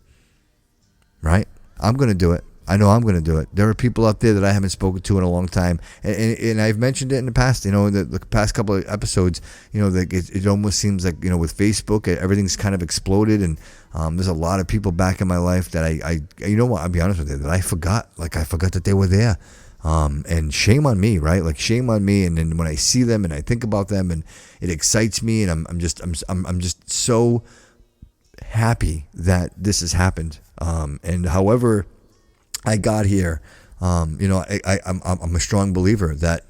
Right? I'm going to do it. I know I'm going to do it. There are people out there that I haven't spoken to in a long time. And I've mentioned it in the past, the past couple of episodes, that it almost seems like, with Facebook, everything's kind of exploded. And there's a lot of people back in my life that I'll be honest with you, that I forgot. Like, I forgot that they were there. And shame on me, right? Like, shame on me. And then when I see them and I think about them, and it excites me, and I'm just so happy that this has happened. And however I got here, I'm a strong believer that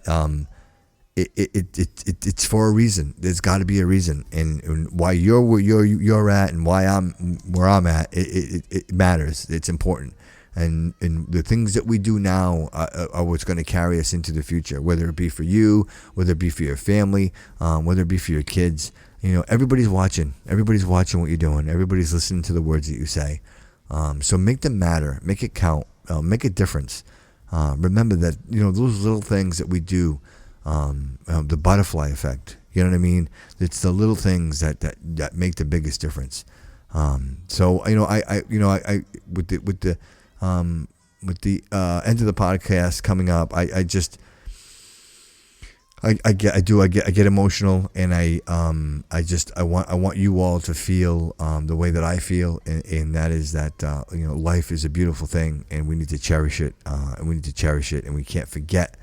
it's for a reason. There's got to be a reason, and why you're where you're at, and why I'm where I'm at. It matters. It's important, and the things that we do now are what's going to carry us into the future. Whether it be for you, whether it be for your family, whether it be for your kids. Everybody's watching. Everybody's watching what you're doing. Everybody's listening to the words that you say. So make them matter. Make it count. Make a difference. Remember that, those little things that we do, the butterfly effect, you know what I mean? It's the little things that make the biggest difference. So, I with the end of the podcast coming up, I get emotional, and I want you all to feel the way that I feel, and that is that life is a beautiful thing, and we need to cherish it, and we can't forget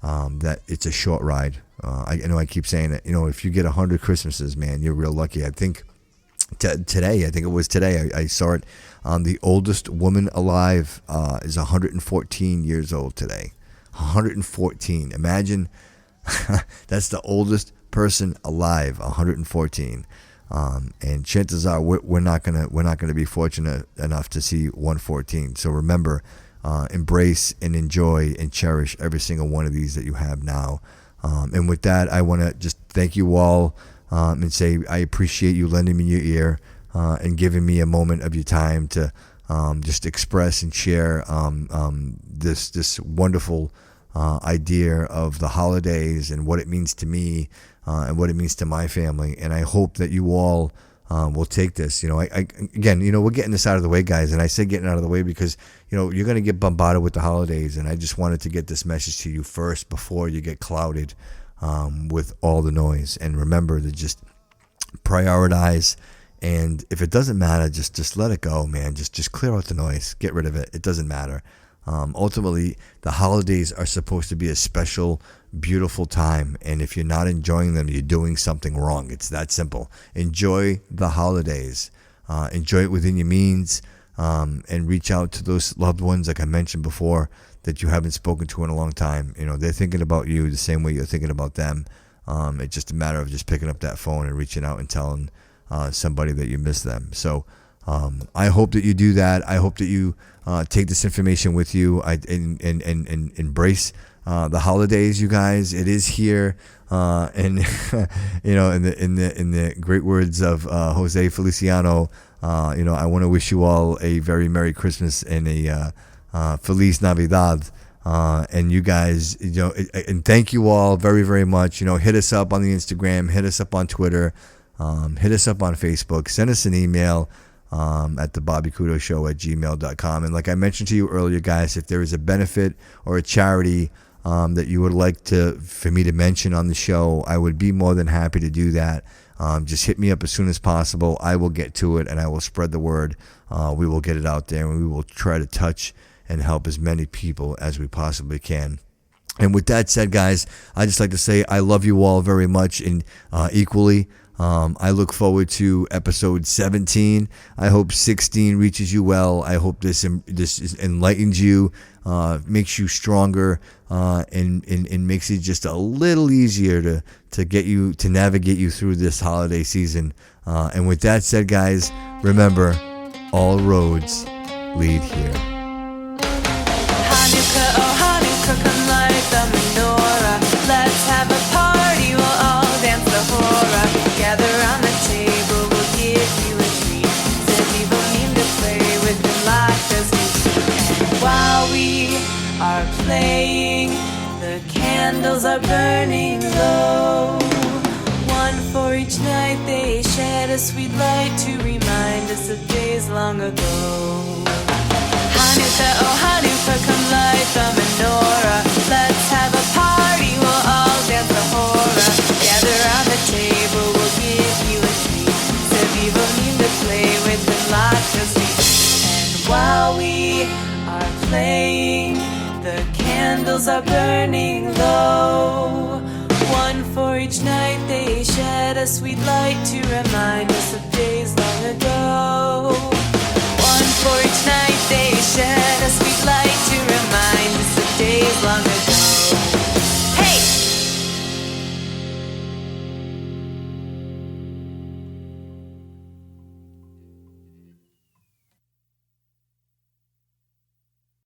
that it's a short ride. I know I keep saying it. If you get 100 Christmases, man, you're real lucky. I think today, I saw it. The oldest woman alive is 114 years old today. 114. Imagine. That's the oldest person alive, 114, and chances are we're not gonna be fortunate enough to see 114. So remember, embrace and enjoy and cherish every single one of these that you have now. And with that, I want to just thank you all and say I appreciate you lending me your ear and giving me a moment of your time to just express and share this wonderful idea of the holidays and what it means to me and what it means to my family. And I hope that you all will take this. Again, we're getting this out of the way, guys. And I say getting out of the way because, you're going to get bombarded with the holidays. And I just wanted to get this message to you first before you get clouded with all the noise. And remember to just prioritize. And if it doesn't matter, just let it go, man. Just clear out the noise. Get rid of it. It doesn't matter. Ultimately, the holidays are supposed to be a special, beautiful time. And if you're not enjoying them, you're doing something wrong. It's that simple. Enjoy the holidays. Enjoy it within your means. And reach out to those loved ones, like I mentioned before, that you haven't spoken to in a long time. They're thinking about you the same way you're thinking about them. It's just a matter of just picking up that phone and reaching out and telling somebody that you miss them. So I hope that you do that. I hope that you take this information with you and embrace the holidays, you guys. It is here, and you know, in the great words of Jose Feliciano, you know, I want to wish you all a very Merry Christmas and a Feliz Navidad. And you guys, you know, and thank you all very, very much. You know, hit us up on the Instagram, hit us up on Twitter, hit us up on Facebook, send us an email at the Bobby Couto Show at gmail.com. And like I mentioned to you earlier, guys, if there is a benefit or a charity that you would like for me to mention on the show, I would be more than happy to do that. Just hit me up as soon as possible. I will get to it and I will spread the word. We will get it out there and we will try to touch and help as many people as we possibly can. And with that said, guys, I just like to say I love you all very much and equally. I look forward to episode 17. I hope 16 reaches you well. I hope this enlightens you, makes you stronger, and makes it just a little easier to navigate you through this holiday season. And with that said, guys, remember, all roads lead here. Hanukkah, oh Hanukkah, come light the menorah. Let's have a party, we'll all dance the hora. Gather around the table, we'll give you a treat. Said people need to play with them like this. And while we are playing, the candles are burning low. One for each night, they shed a sweet light to remind us of days long ago. Hanukkah, oh Hanukkah, come light the menorah. Let's have a party, we'll all dance the hora. Gather around the table, we'll give you a treat. So people need to play with them like a sweet. And while we are playing, the candles are burning low. One for each night, they shed a sweet light to remind us of days long ago. One for each night, they shed a sweet light to remind us of days long ago.